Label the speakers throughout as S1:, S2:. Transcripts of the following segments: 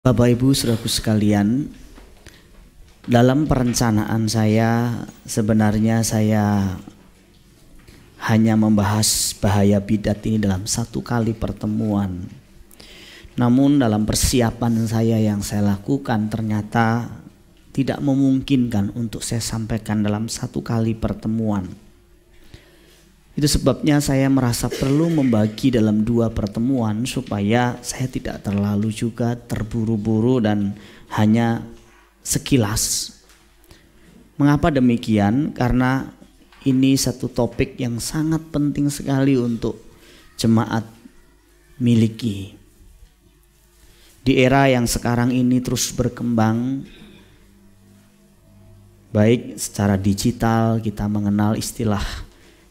S1: Bapak Ibu saudaraku sekalian, dalam perencanaan saya sebenarnya saya hanya membahas bahaya bidat ini dalam satu kali pertemuan. Namun dalam persiapan saya yang saya lakukan ternyata tidak memungkinkan untuk saya sampaikan dalam satu kali pertemuan. Itu sebabnya saya merasa perlu membagi dalam dua pertemuan supaya saya tidak terlalu juga terburu-buru dan hanya sekilas. Mengapa demikian? Karena ini satu topik yang sangat penting sekali untuk jemaat miliki. Di era yang sekarang ini terus berkembang, baik secara digital kita mengenal istilah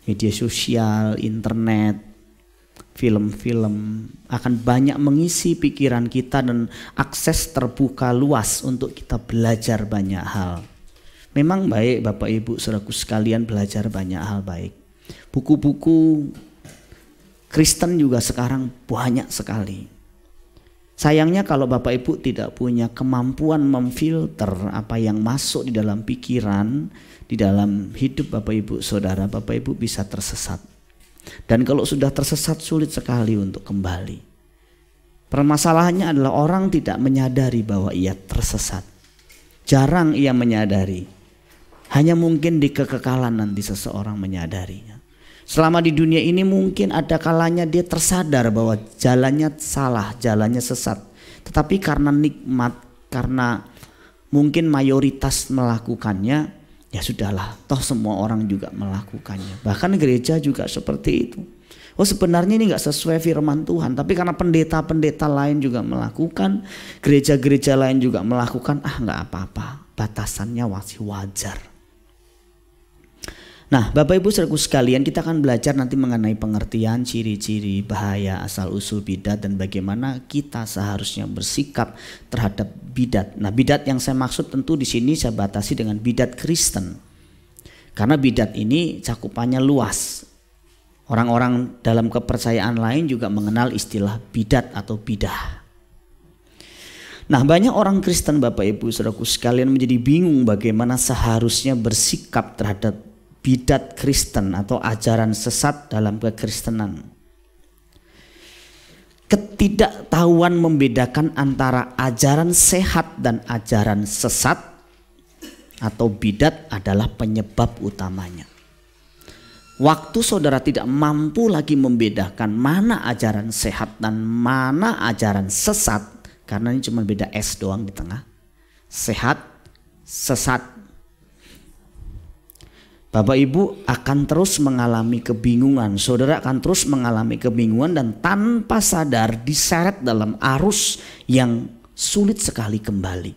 S1: media sosial, internet, film-film akan banyak mengisi pikiran kita dan akses terbuka luas untuk kita belajar banyak hal. Memang baik Bapak Ibu saudaraku sekalian belajar banyak hal baik. Buku-buku Kristen juga sekarang banyak sekali. Sayangnya kalau Bapak Ibu tidak punya kemampuan memfilter apa yang masuk di dalam pikiran, di dalam hidup Bapak Ibu Saudara, Bapak Ibu bisa tersesat. Dan kalau sudah tersesat sulit sekali untuk kembali. Permasalahannya adalah orang tidak menyadari bahwa ia tersesat. Jarang ia menyadari. Hanya mungkin di kekekalan nanti seseorang menyadarinya. Selama di dunia ini mungkin ada kalanya dia tersadar bahwa jalannya salah, jalannya sesat. Tetapi karena nikmat, karena mungkin mayoritas melakukannya, ya sudahlah, toh semua orang juga melakukannya. Bahkan gereja juga seperti itu. Oh sebenarnya ini gak sesuai firman Tuhan, tapi karena pendeta-pendeta lain juga melakukan, gereja-gereja lain juga melakukan, gak apa-apa, batasannya masih wajar. Nah Bapak Ibu saudaraku sekalian, kita akan belajar nanti mengenai pengertian ciri-ciri bahaya asal-usul bidat dan bagaimana kita seharusnya bersikap terhadap bidat. Nah bidat yang saya maksud tentu di sini saya batasi dengan bidat Kristen. Karena bidat ini cakupannya luas. Orang-orang dalam kepercayaan lain juga mengenal istilah bidat atau bidah. Nah banyak orang Kristen Bapak Ibu saudaraku sekalian menjadi bingung bagaimana seharusnya bersikap terhadap bidat Kristen atau ajaran sesat dalam kekristenan. Ketidaktahuan membedakan antara ajaran sehat dan ajaran sesat atau bidat adalah penyebab utamanya. Waktu saudara tidak mampu lagi membedakan mana ajaran sehat dan mana ajaran sesat, karena ini cuma beda S doang di tengah. Sehat, sesat. Bapak Ibu akan terus mengalami kebingungan, saudara akan terus mengalami kebingungan dan tanpa sadar diseret dalam arus yang sulit sekali kembali.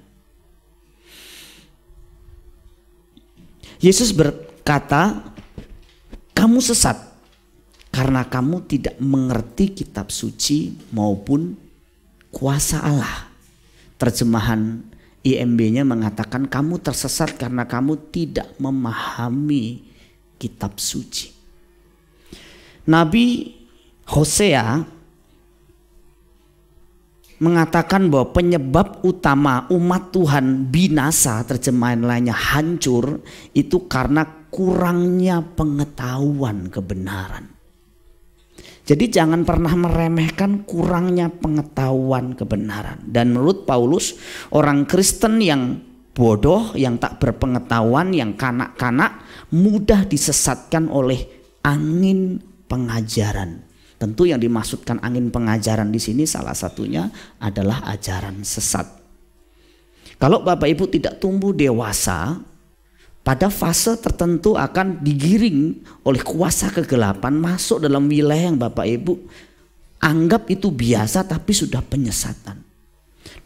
S1: Yesus berkata, kamu sesat karena kamu tidak mengerti kitab suci maupun kuasa Allah. Terjemahan IMB-nya mengatakan kamu tersesat karena kamu tidak memahami kitab suci. Nabi Hosea mengatakan bahwa penyebab utama umat Tuhan binasa, terjemahan lainnya hancur, itu karena kurangnya pengetahuan kebenaran. Jadi jangan pernah meremehkan kurangnya pengetahuan kebenaran. Dan menurut Paulus, orang Kristen yang bodoh, yang tak berpengetahuan, yang kanak-kanak mudah disesatkan oleh angin pengajaran. Tentu yang dimaksudkan angin pengajaran di sini salah satunya adalah ajaran sesat. Kalau Bapak Ibu tidak tumbuh dewasa, pada fase tertentu akan digiring oleh kuasa kegelapan masuk dalam wilayah yang Bapak Ibu anggap itu biasa tapi sudah penyesatan.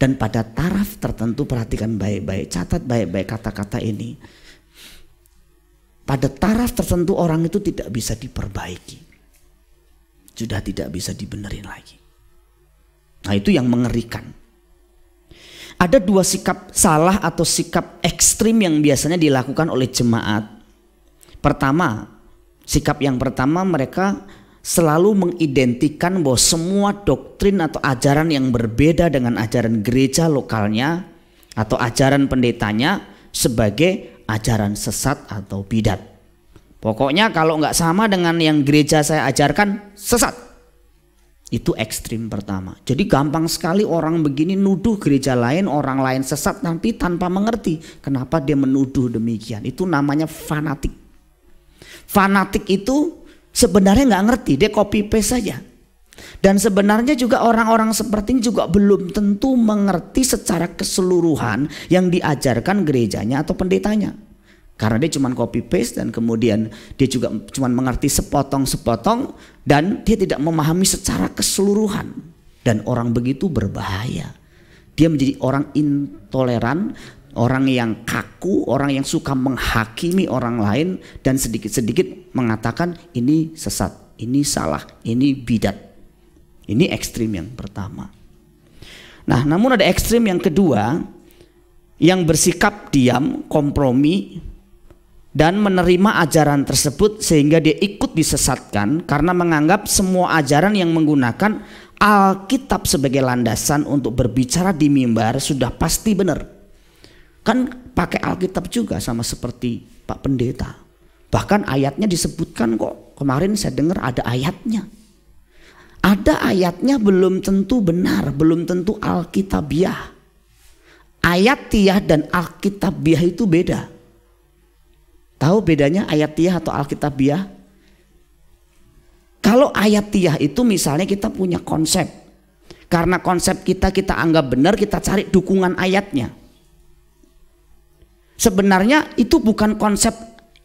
S1: Dan pada taraf tertentu, perhatikan baik-baik, catat baik-baik kata-kata ini. Pada taraf tertentu orang itu tidak bisa diperbaiki. Sudah tidak bisa dibenerin lagi. Nah itu yang mengerikan. Ada dua sikap salah atau sikap ekstrim yang biasanya dilakukan oleh jemaat. Pertama, sikap yang pertama mereka selalu mengidentikan bahwa semua doktrin atau ajaran yang berbeda dengan ajaran gereja lokalnya atau ajaran pendetanya sebagai ajaran sesat atau bidat. Pokoknya kalau nggak sama dengan yang gereja saya ajarkan, sesat. Itu ekstrim pertama. Jadi gampang sekali orang begini nuduh gereja lain, orang lain sesat, nanti tanpa mengerti kenapa dia menuduh demikian. Itu namanya fanatik. Fanatik itu sebenarnya nggak ngerti, dia copy paste saja. Dan sebenarnya juga orang-orang seperti ini juga belum tentu mengerti secara keseluruhan yang diajarkan gerejanya atau pendetanya. Karena dia cuma copy paste dan kemudian dia juga cuma mengerti sepotong-sepotong dan dia tidak memahami secara keseluruhan. Dan orang begitu berbahaya. Dia menjadi orang intoleran, orang yang kaku, orang yang suka menghakimi orang lain dan sedikit-sedikit mengatakan ini sesat, ini salah, ini bidat. Ini ekstrim yang pertama. Nah, namun ada ekstrim yang kedua yang bersikap diam, kompromi dan menerima ajaran tersebut sehingga dia ikut disesatkan karena menganggap semua ajaran yang menggunakan Alkitab sebagai landasan untuk berbicara di mimbar sudah pasti benar. Kan pakai Alkitab juga sama seperti Pak Pendeta. Bahkan ayatnya disebutkan kok. Kemarin saya dengar ada ayatnya. Ada ayatnya belum tentu benar, belum tentu Alkitabiah. Ayatiyah dan Alkitabiah itu beda. Tahu bedanya ayatiyah atau Alkitabiah? Kalau ayatiyah itu misalnya kita punya konsep. Karena konsep kita anggap benar, kita cari dukungan ayatnya. Sebenarnya itu bukan konsep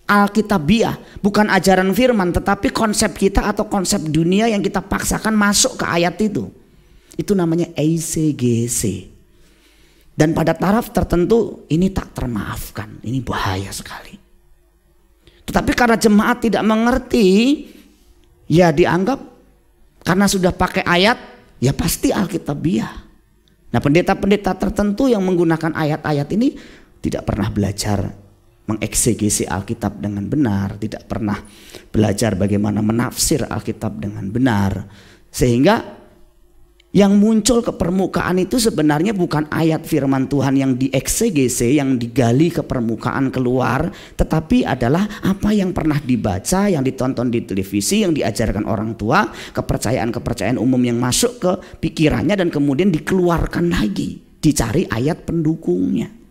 S1: Alkitabiah, bukan ajaran firman, tetapi konsep kita atau konsep dunia yang kita paksakan masuk ke ayat itu. Itu namanya ECGC. Dan pada taraf tertentu ini tak termaafkan, ini bahaya sekali. Tetapi karena jemaat tidak mengerti, ya dianggap karena sudah pakai ayat, ya pasti Alkitabiah. Nah, pendeta-pendeta tertentu yang menggunakan ayat-ayat ini tidak pernah belajar mengeksegesi Alkitab dengan benar, tidak pernah belajar bagaimana menafsir Alkitab dengan benar, sehingga yang muncul ke permukaan itu sebenarnya bukan ayat firman Tuhan yang dieksegesi, yang digali ke permukaan keluar, tetapi adalah apa yang pernah dibaca, yang ditonton di televisi, yang diajarkan orang tua, kepercayaan-kepercayaan umum yang masuk ke pikirannya dan kemudian dikeluarkan lagi, dicari ayat pendukungnya.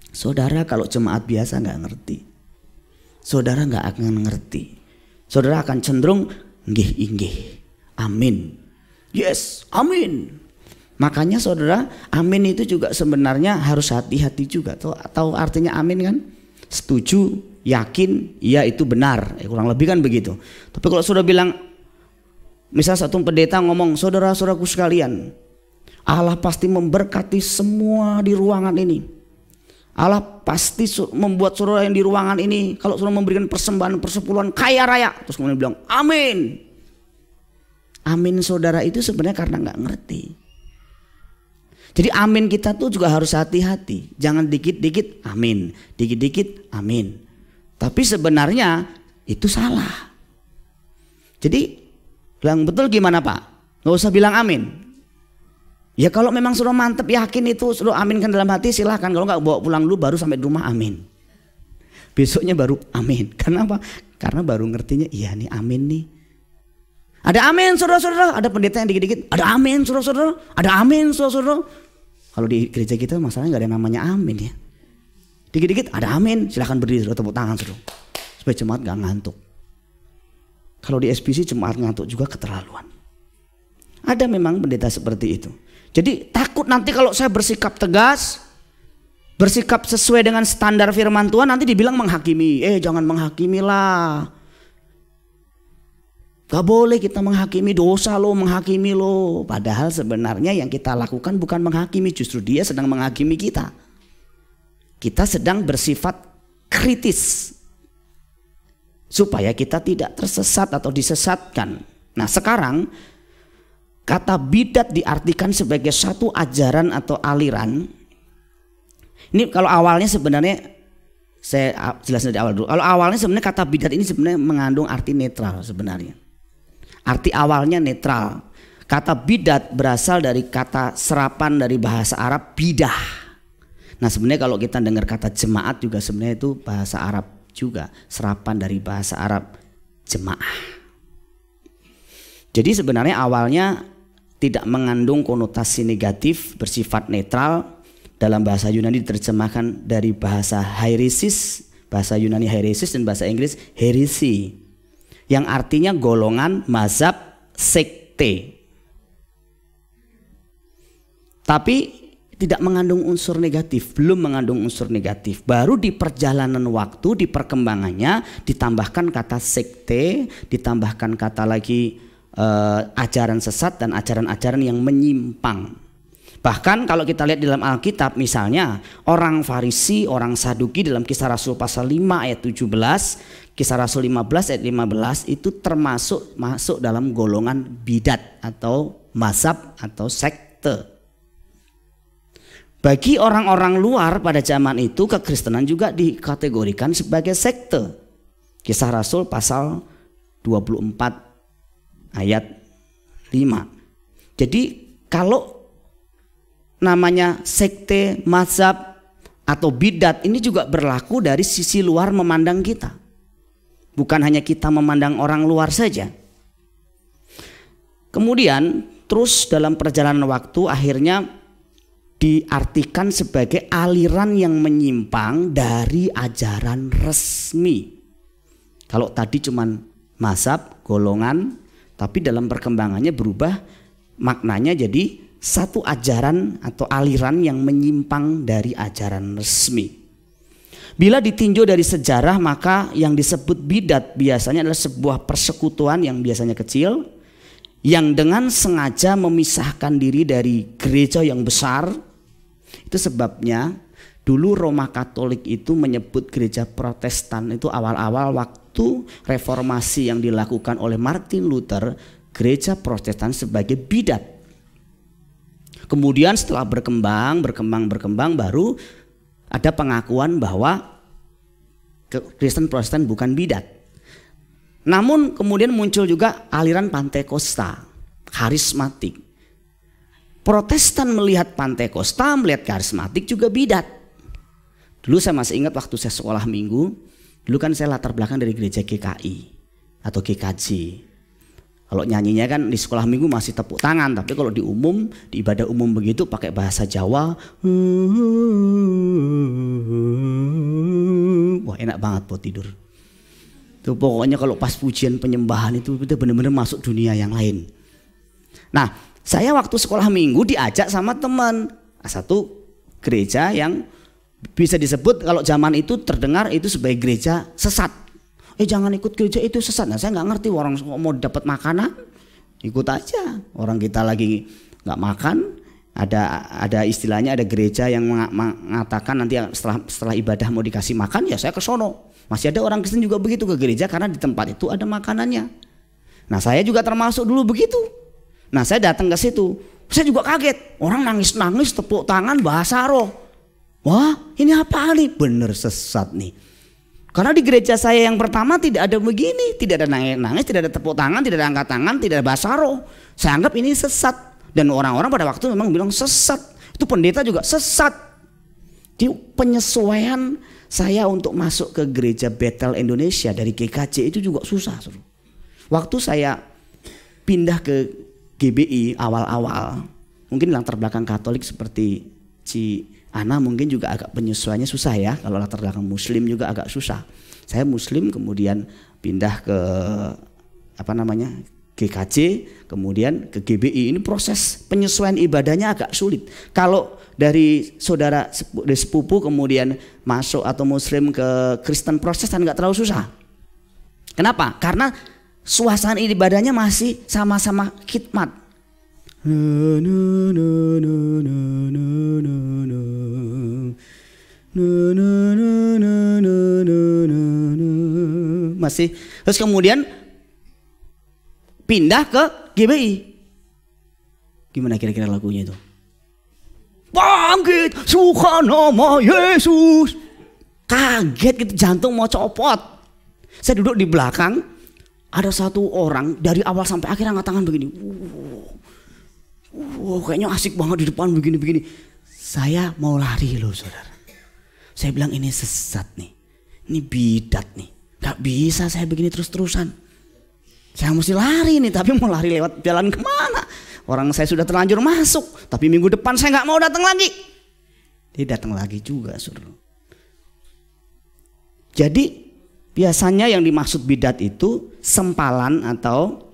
S1: Saudara, kalau jemaat biasa nggak ngerti, saudara nggak akan ngerti. Saudara akan cenderung nggih, amin. Yes, amin. Makanya saudara, amin itu juga sebenarnya harus hati-hati juga. Tahu artinya amin kan? Setuju, yakin, iya itu benar. Kurang lebih kan begitu. Tapi kalau saudara bilang, misal satu pendeta ngomong, saudara-saudaraku sekalian, Allah pasti memberkati semua di ruangan ini. Allah pasti membuat saudara yang di ruangan ini, kalau saudara memberikan persembahan persepuluhan kaya raya. Terus kemudian bilang, amin. Amin saudara itu sebenarnya karena nggak ngerti. Jadi amin kita tuh juga harus hati-hati. Jangan dikit-dikit amin, dikit-dikit amin. Tapi sebenarnya itu salah. Jadi bilang betul gimana Pak? Nggak usah bilang amin. Ya kalau memang sudah mantep yakin itu sudah aminkan dalam hati silahkan. Kalau nggak bawa pulang dulu baru sampai di rumah amin. Besoknya baru amin. Kenapa? Karena baru ngertinya iya nih amin nih. Ada amin saudara-saudara, ada pendeta yang dikit-dikit, ada amin saudara-saudara, ada amin saudara-saudara. Kalau di gereja kita masalahnya nggak ada yang namanya amin ya. Dikit-dikit ada amin, silahkan berdiri saudara, tepuk tangan saudara. Supaya jemaat nggak ngantuk. Kalau di SPC jemaat ngantuk juga keterlaluan. Ada memang pendeta seperti itu. Jadi takut nanti kalau saya bersikap tegas, bersikap sesuai dengan standar firman Tuhan nanti dibilang menghakimi. Jangan menghakimi lah. Gak boleh kita menghakimi, dosa lo, menghakimi lo. Padahal sebenarnya yang kita lakukan bukan menghakimi, justru dia sedang menghakimi kita. Kita sedang bersifat kritis supaya kita tidak tersesat atau disesatkan. Nah sekarang kata bidat diartikan sebagai satu ajaran atau aliran. Ini kalau awalnya sebenarnya saya jelasin dari awal dulu. Kalau awalnya sebenarnya kata bidat ini sebenarnya mengandung arti netral sebenarnya. Arti awalnya netral. Kata bidat berasal dari kata serapan dari bahasa Arab bidah. Nah sebenarnya kalau kita dengar kata jemaat juga sebenarnya itu bahasa Arab juga. Serapan dari bahasa Arab jemaah. Jadi sebenarnya awalnya tidak mengandung konotasi negatif, bersifat netral. Dalam bahasa Yunani diterjemahkan dari bahasa hairesis, bahasa Yunani hairesis dan bahasa Inggris heresi, yang artinya golongan, mazhab, sekte. Tapi tidak mengandung unsur negatif, belum mengandung unsur negatif. Baru di perjalanan waktu, di perkembangannya ditambahkan kata sekte, ditambahkan kata lagi ajaran sesat dan ajaran-ajaran yang menyimpang. Bahkan kalau kita lihat di dalam Alkitab misalnya orang Farisi, orang Saduki dalam Kisah Rasul pasal 5 ayat 17, Kisah Rasul 15 ayat 15 itu masuk dalam golongan bidat atau mazhab atau sekte. Bagi orang-orang luar pada zaman itu kekristenan juga dikategorikan sebagai sekte. Kisah Rasul pasal 24 ayat 5. Jadi kalau namanya sekte, mazhab atau bidat ini juga berlaku dari sisi luar memandang kita. Bukan hanya kita memandang orang luar saja. Kemudian terus dalam perjalanan waktu akhirnya diartikan sebagai aliran yang menyimpang dari ajaran resmi. Kalau tadi cuman mazhab, golongan, tapi dalam perkembangannya berubah maknanya jadi satu ajaran atau aliran yang menyimpang dari ajaran resmi. Bila ditinjau dari sejarah maka yang disebut bidat biasanya adalah sebuah persekutuan yang biasanya kecil yang dengan sengaja memisahkan diri dari gereja yang besar. Itu sebabnya dulu Roma Katolik itu menyebut gereja Protestan itu awal-awal waktu reformasi yang dilakukan oleh Martin Luther, gereja Protestan sebagai bidat. Kemudian setelah berkembang baru ada pengakuan bahwa Kristen Protestan bukan bidat. Namun kemudian muncul juga aliran Pantekosta, karismatik. Protestan melihat Pantekosta, melihat karismatik juga bidat. Dulu saya masih ingat waktu saya sekolah minggu, dulu kan saya latar belakang dari gereja GKI atau GKJ. Kalau nyanyinya kan di sekolah minggu masih tepuk tangan, tapi kalau di umum, di ibadah umum begitu pakai bahasa Jawa. Wah enak banget buat tidur. Tuh pokoknya kalau pas pujian penyembahan itu kita benar-benar masuk dunia yang lain. Nah, saya waktu sekolah minggu diajak sama teman satu gereja yang bisa disebut kalau zaman itu terdengar itu sebagai gereja sesat. Jangan ikut gereja itu sesat. Nah saya nggak ngerti orang mau dapat makanan ikut aja. Orang kita lagi nggak makan. Ada istilahnya ada gereja yang mengatakan nanti setelah ibadah mau dikasih makan ya saya ke sono. Masih ada orang Kristen juga begitu ke gereja karena di tempat itu ada makanannya. Nah saya juga termasuk dulu begitu. Nah saya datang ke situ. Saya juga kaget. Orang nangis-nangis tepuk tangan bahasa roh. Wah ini apa nih? Bener sesat nih. Karena di gereja saya yang pertama tidak ada begini, tidak ada nangis-nangis, tidak ada tepuk tangan, tidak ada angkat tangan, tidak ada bahasa roh. Saya anggap ini sesat. Dan orang-orang pada waktu memang bilang sesat. Itu pendeta juga sesat. Di penyesuaian saya untuk masuk ke gereja Bethel Indonesia dari GKJ itu juga susah. Waktu saya pindah ke GBI awal-awal, mungkin latar belakang Katolik seperti Ana mungkin juga agak penyesuaiannya susah ya. Kalau latar belakang Muslim juga agak susah. Saya Muslim kemudian pindah ke GKJ, kemudian ke GBI. Ini proses penyesuaian ibadahnya agak sulit. Kalau dari saudara dari sepupu kemudian masuk atau Muslim ke Kristen Protestan nggak terlalu susah. Kenapa? Karena suasana ibadahnya masih sama-sama khidmat. Masih. Terus kemudian pindah ke GBI. Gimana kira-kira lagunya itu? Bangkit suka nama Yesus. Kaget gitu, jantung mau copot. Saya duduk di belakang.
S2: ada satu orang dari awal sampai akhir angkat tangan begini. Kayaknya asik banget di depan begini-begini. Saya mau lari loh saudara. Saya bilang ini sesat nih. Ini bidat nih. Gak bisa saya begini terus-terusan. Saya mesti lari nih, tapi mau lari lewat jalan kemana? Orang saya sudah terlanjur masuk, tapi minggu depan saya gak mau datang lagi. Dia datang lagi juga saudara. Jadi biasanya yang dimaksud bidat itu sempalan atau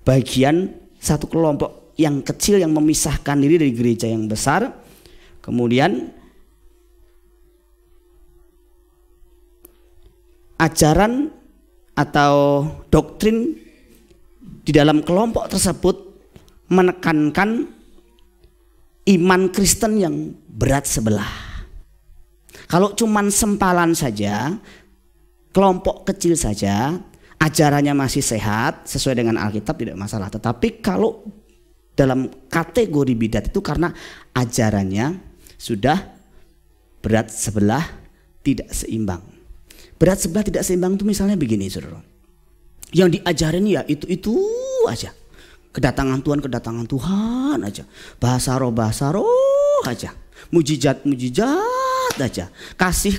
S2: bagian satu kelompok yang kecil yang memisahkan diri dari gereja yang besar. Kemudian ajaran atau doktrin di dalam kelompok tersebut menekankan iman Kristen yang berat sebelah. Kalau cuman sempalan saja, kelompok kecil saja, ajarannya masih sehat sesuai dengan Alkitab tidak masalah. Tetapi kalau dalam kategori bidat itu karena ajarannya sudah berat sebelah, tidak seimbang. Berat sebelah tidak seimbang itu misalnya begini saudara. Yang diajarin ya itu aja. Kedatangan Tuhan aja. Bahasa roh aja. Mujizat aja. Kasih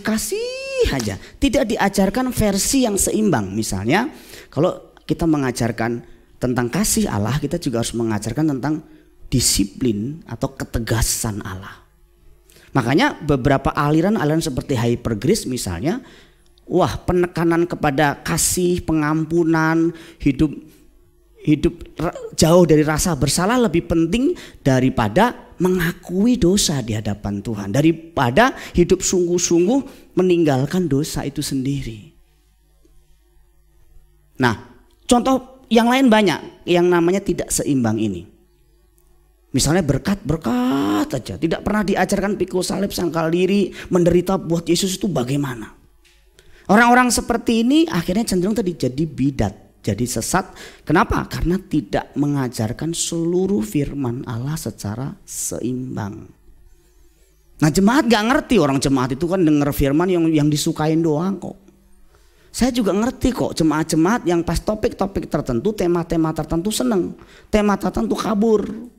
S2: aja. Tidak diajarkan versi yang seimbang. Misalnya kalau kita mengajarkan tentang kasih Allah, kita juga harus mengajarkan tentang disiplin atau ketegasan Allah. Makanya beberapa aliran seperti Hypergrace misalnya, wah penekanan kepada kasih, pengampunan, hidup jauh dari rasa bersalah lebih penting daripada mengakui dosa di hadapan Tuhan, daripada hidup sungguh-sungguh meninggalkan dosa itu sendiri. Nah, contoh yang lain banyak yang namanya tidak seimbang ini. Misalnya berkat aja, tidak pernah diajarkan pikul salib, sangkal diri, menderita buat Yesus itu bagaimana. Orang-orang seperti ini akhirnya cenderung tadi jadi bidat, jadi sesat. Kenapa? Karena tidak mengajarkan seluruh firman Allah secara seimbang. Nah jemaat gak ngerti, orang jemaat itu kan denger firman yang disukain doang kok. Saya juga ngerti kok jemaat-jemaat yang pas topik-topik tertentu, tema-tema tertentu seneng, tema tertentu kabur.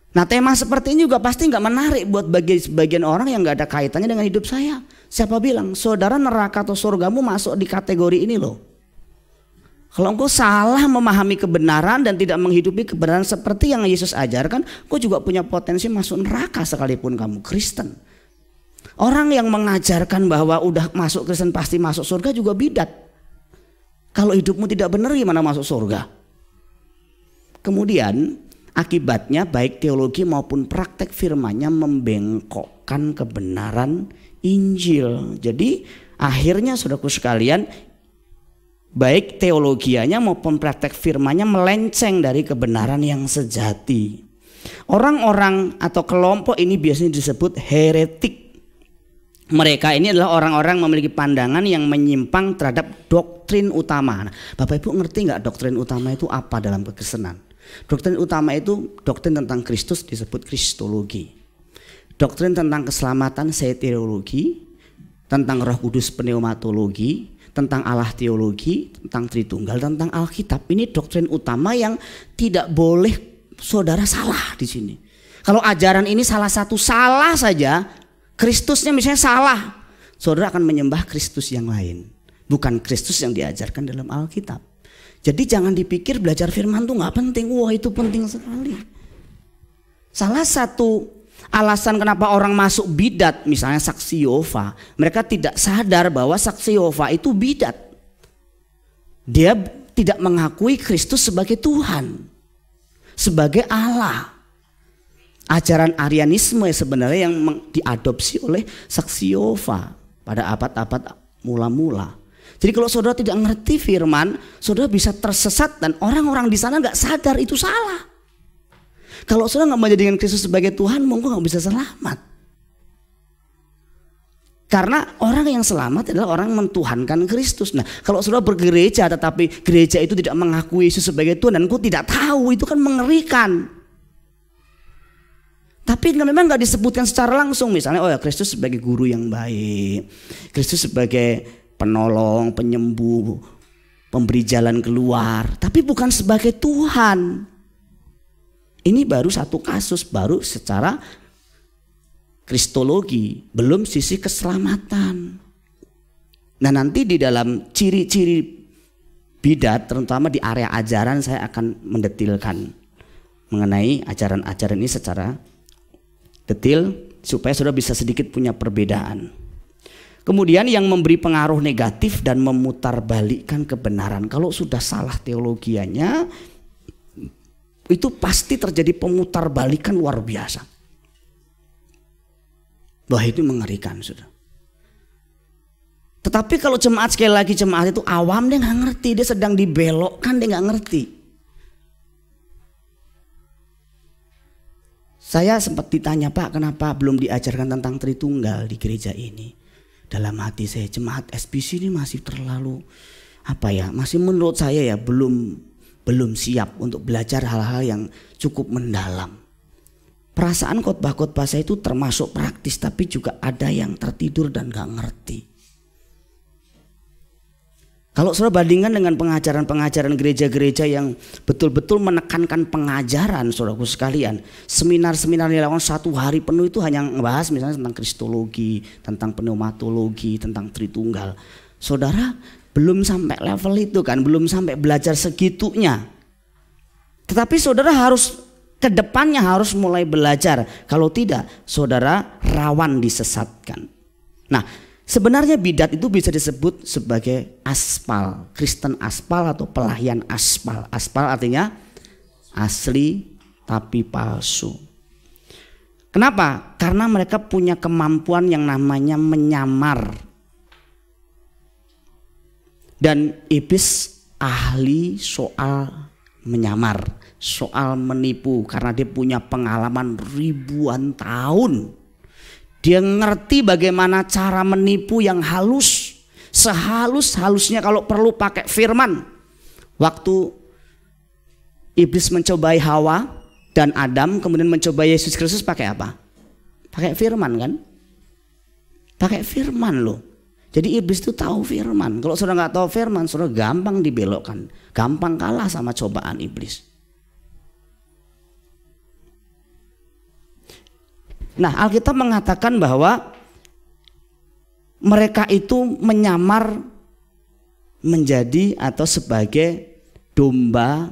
S2: Nah tema seperti ini juga pasti gak menarik buat bagian orang yang gak ada kaitannya dengan hidup saya. Siapa bilang saudara neraka atau surgamu masuk di kategori ini loh. Kalau engkau salah memahami kebenaran dan tidak menghidupi kebenaran seperti yang Yesus ajarkan, engkau juga punya potensi masuk neraka sekalipun kamu Kristen. Orang yang mengajarkan bahwa udah masuk Kristen pasti masuk surga juga bidat. Kalau hidupmu tidak benar gimana masuk surga? Kemudian akibatnya baik teologi maupun praktek firmannya membengkokkan kebenaran Injil. Jadi akhirnya saudaraku sekalian, baik teologianya maupun praktek firmannya melenceng dari kebenaran yang sejati. Orang-orang atau kelompok ini biasanya disebut heretik. Mereka ini adalah orang-orang memiliki pandangan yang menyimpang terhadap doktrin utama. Nah, Bapak Ibu ngerti nggak doktrin utama itu apa dalam kekristenan? Doktrin utama itu doktrin tentang Kristus disebut kristologi. Doktrin tentang keselamatan soteriologi, tentang Roh Kudus pneumatologi, tentang Allah teologi, tentang Tritunggal, tentang Alkitab. Ini doktrin utama yang tidak boleh saudara salah di sini. Kalau ajaran ini salah satu salah saja, Kristusnya misalnya salah, saudara akan menyembah Kristus yang lain, bukan Kristus yang diajarkan dalam Alkitab. Jadi jangan dipikir belajar firman itu nggak penting. Wah itu penting sekali. Salah satu alasan kenapa orang masuk bidat, misalnya saksi Yehova, mereka tidak sadar bahwa saksi Yehova itu bidat. Dia tidak mengakui Kristus sebagai Tuhan, sebagai Allah. Ajaran Arianisme sebenarnya yang diadopsi oleh saksi Yehova pada abad-abad mula-mula. Jadi kalau saudara tidak ngerti firman, saudara bisa tersesat dan orang-orang di sana nggak sadar itu salah. Kalau saudara nggak menjadikan Kristus sebagai Tuhan, mungkin nggak bisa selamat. Karena orang yang selamat adalah orang mentuhankan Kristus. Nah, kalau saudara bergereja tetapi gereja itu tidak mengakui Yesus sebagai Tuhan dan engkau tidak tahu, itu kan mengerikan. Tapi memang nggak disebutkan secara langsung, misalnya oh ya Kristus sebagai guru yang baik, Kristus sebagai penolong, penyembuh, pemberi jalan keluar, tapi bukan sebagai Tuhan. Ini baru satu kasus, baru secara kristologi, belum sisi keselamatan. Nah, nanti di dalam ciri-ciri bidat, terutama di area ajaran, saya akan mendetilkan mengenai ajaran-ajaran ini secara detil supaya saudara bisa sedikit punya perbedaan. Kemudian yang memberi pengaruh negatif dan memutarbalikkan kebenaran. Kalau sudah salah teologianya, itu pasti terjadi pemutarbalikan luar biasa. Wah, itu mengerikan, saudara. Tetapi kalau jemaat, sekali lagi jemaat itu awam, dia nggak ngerti, dia sedang dibelokkan, dia nggak ngerti. Saya sempat ditanya, Pak, kenapa belum diajarkan tentang Tritunggal di gereja ini? Dalam hati saya, jemaat SBC ini masih terlalu masih menurut saya ya belum siap untuk belajar hal-hal yang cukup mendalam. Perasaan khotbah-khotbah saya itu termasuk praktis, tapi juga ada yang tertidur dan nggak ngerti. Kalau saudara bandingkan dengan pengajaran-pengajaran gereja-gereja yang betul-betul menekankan pengajaran, saudaraku sekalian, seminar-seminar yang dilakukan 1 hari penuh itu hanya membahas misalnya tentang kristologi, tentang pneumatologi, tentang Tritunggal. Saudara belum sampai level itu kan, belum sampai belajar segitunya. Tetapi saudara harus ke depannya harus mulai belajar. Kalau tidak, saudara rawan disesatkan. Nah, sebenarnya bidat itu bisa disebut sebagai aspal, Kristen aspal atau pelayan aspal. Aspal artinya asli tapi palsu. Kenapa? Karena mereka punya kemampuan yang namanya menyamar. Dan iblis ahli soal menyamar, soal menipu, karena dia punya pengalaman ribuan tahun. Dia ngerti bagaimana cara menipu yang halus, sehalus-halusnya kalau perlu pakai firman. Waktu iblis mencobai Hawa dan Adam, kemudian mencobai Yesus Kristus pakai apa? Pakai firman kan? Pakai firman loh. Jadi iblis itu tahu firman. Kalau saudara nggak tahu firman, saudara gampang dibelokkan, gampang kalah sama cobaan iblis. Nah, Alkitab mengatakan bahwa mereka itu menyamar menjadi atau sebagai domba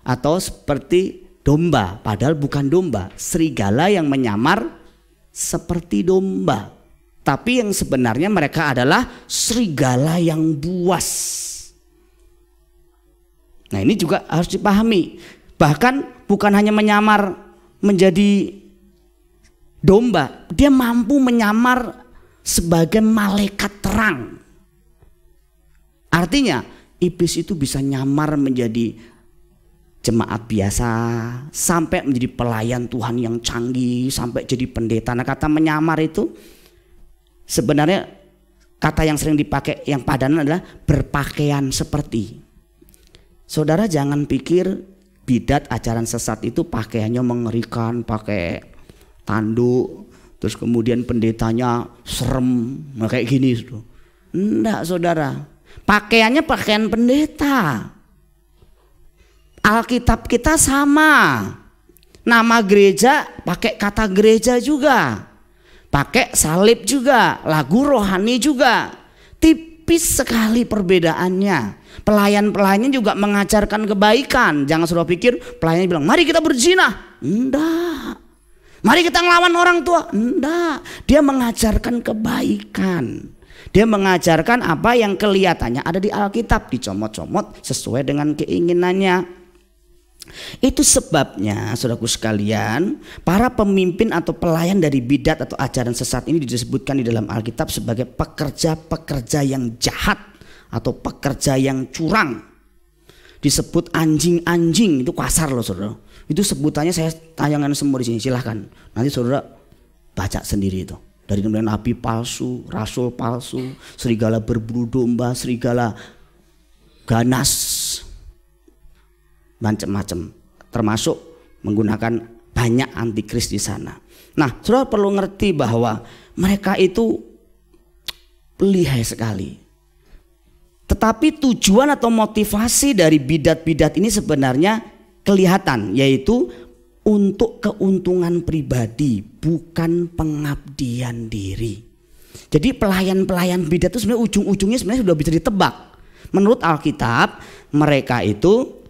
S2: atau seperti domba, padahal bukan domba. Serigala yang menyamar seperti domba. Tapi yang sebenarnya mereka adalah serigala yang buas. Nah, ini juga harus dipahami. Bahkan bukan hanya menyamar menjadi domba, dia mampu menyamar sebagai malaikat terang. Artinya iblis itu bisa nyamar menjadi jemaat biasa, sampai menjadi pelayan Tuhan yang canggih, sampai jadi pendeta. Nah, kata menyamar itu sebenarnya kata yang sering dipakai yang padanan adalah berpakaian seperti. Saudara jangan pikir bidat ajaran sesat itu pakaiannya mengerikan, pakai tanduk, terus kemudian pendetanya serem, kayak gini. Enggak, saudara. Pakaiannya pakaian pendeta. Alkitab kita sama. Nama gereja pakai kata gereja juga. Pakai salib juga, lagu rohani juga. Tipis sekali perbedaannya. Pelayan-pelayannya juga mengajarkan kebaikan. Jangan sudah pikir pelayannya bilang, mari kita berzina. Enggak. Mari kita ngelawan orang tua. Enggak. Dia mengajarkan kebaikan. Dia mengajarkan apa yang kelihatannya ada di Alkitab, dicomot-comot sesuai dengan keinginannya. Itu sebabnya saudaraku sekalian, para pemimpin atau pelayan dari bidat atau ajaran sesat ini disebutkan di dalam Alkitab sebagai pekerja-pekerja yang jahat atau pekerja yang curang. Disebut anjing-anjing, itu kasar loh saudara. Itu sebutannya saya tayangkan semua di sini, silahkan. Nanti saudara baca sendiri itu. Dari kemudian nabi palsu, rasul palsu, serigala berbulu domba, serigala ganas, macam-macam, termasuk menggunakan banyak antikris di sana. Nah, saudara perlu ngerti bahwa mereka itu lihai sekali. Tetapi tujuan atau motivasi dari bidat-bidat ini sebenarnya kelihatan, yaitu untuk keuntungan pribadi, bukan pengabdian diri. Jadi pelayan-pelayan bidat itu sebenarnya ujung-ujungnya sebenarnya sudah bisa ditebak. Menurut Alkitab, mereka itu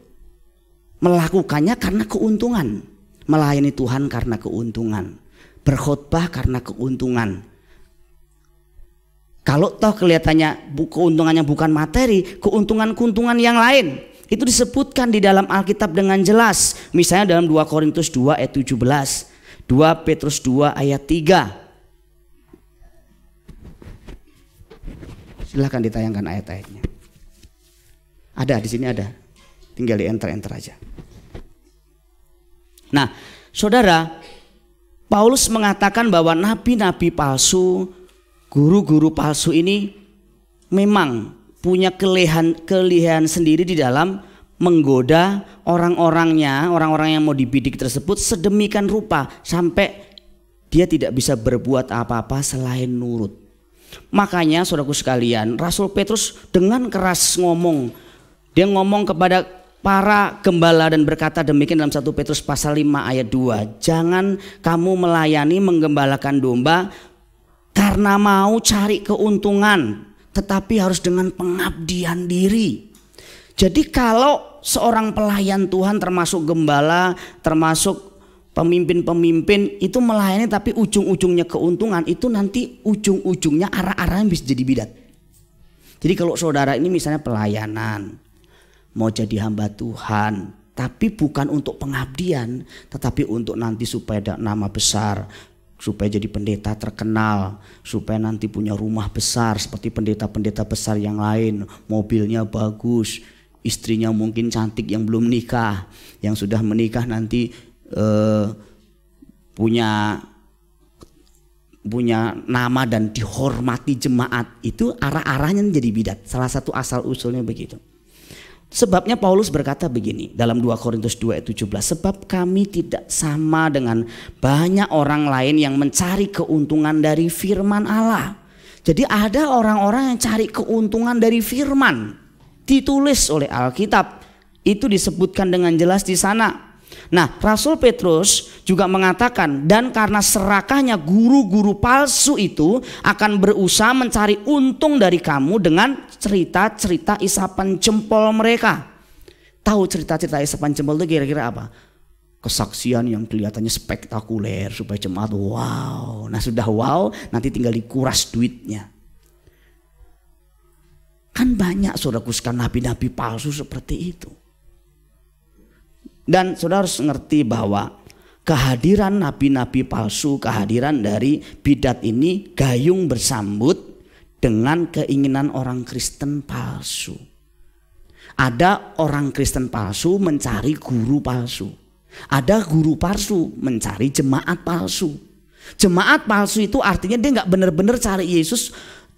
S2: melakukannya karena keuntungan, melayani Tuhan karena keuntungan, berkhotbah karena keuntungan. Kalau toh kelihatannya keuntungannya bukan materi, keuntungan-keuntungan yang lain itu disebutkan di dalam Alkitab dengan jelas. Misalnya dalam 2 Korintus 2 ayat 17, 2 Petrus 2 ayat 3. Silahkan ditayangkan ayat-ayatnya. Ada di sini ada. Tinggal di enter aja. Nah, saudara, Paulus mengatakan bahwa nabi-nabi palsu, guru-guru palsu ini memang punya kelehan sendiri di dalam menggoda orang-orangnya, orang-orang yang mau dibidik tersebut sedemikian rupa sampai dia tidak bisa berbuat apa-apa selain nurut. Makanya saudaraku sekalian, Rasul Petrus dengan keras ngomong. Dia ngomong kepada para gembala dan berkata demikian dalam 1 Petrus pasal 5 ayat 2. Jangan kamu melayani menggembalakan domba karena mau cari keuntungan, tetapi harus dengan pengabdian diri. Jadi kalau seorang pelayan Tuhan termasuk gembala, termasuk pemimpin-pemimpin itu melayani tapi ujung-ujungnya keuntungan, itu nanti ujung-ujungnya arah-arahnya bisa jadi bidat. Jadi kalau saudara ini misalnya pelayanan, mau jadi hamba Tuhan, tapi bukan untuk pengabdian, tetapi untuk nanti supaya ada nama besar, supaya jadi pendeta terkenal, supaya nanti punya rumah besar seperti pendeta-pendeta besar yang lain, mobilnya bagus, istrinya mungkin cantik yang belum nikah, yang sudah menikah nanti punya nama dan dihormati jemaat, itu arah-arahnya jadi bidat. Salah satu asal usulnya begitu. Sebabnya Paulus berkata begini dalam 2 Korintus 2 ayat 17, sebab kami tidak sama dengan banyak orang lain yang mencari keuntungan dari firman Allah. Jadi ada orang-orang yang cari keuntungan dari firman, ditulis oleh Alkitab, itu disebutkan dengan jelas di sana. Nah, Rasul Petrus juga mengatakan, dan karena serakahnya guru-guru palsu itu akan berusaha mencari untung dari kamu dengan cerita-cerita isapan jempol mereka. Tahu cerita-cerita isapan jempol itu kira-kira apa? Kesaksian yang kelihatannya spektakuler supaya jemaat wow. Nah sudah wow, nanti tinggal dikuras duitnya. Kan banyak saudaraku sekalian nabi-nabi palsu seperti itu. Dan saudara harus ngerti bahwa kehadiran nabi-nabi palsu, kehadiran dari bidat ini gayung bersambut dengan keinginan orang Kristen palsu. Ada orang Kristen palsu mencari guru palsu. Ada guru palsu mencari jemaat palsu. Jemaat palsu itu artinya dia nggak benar-benar cari Yesus,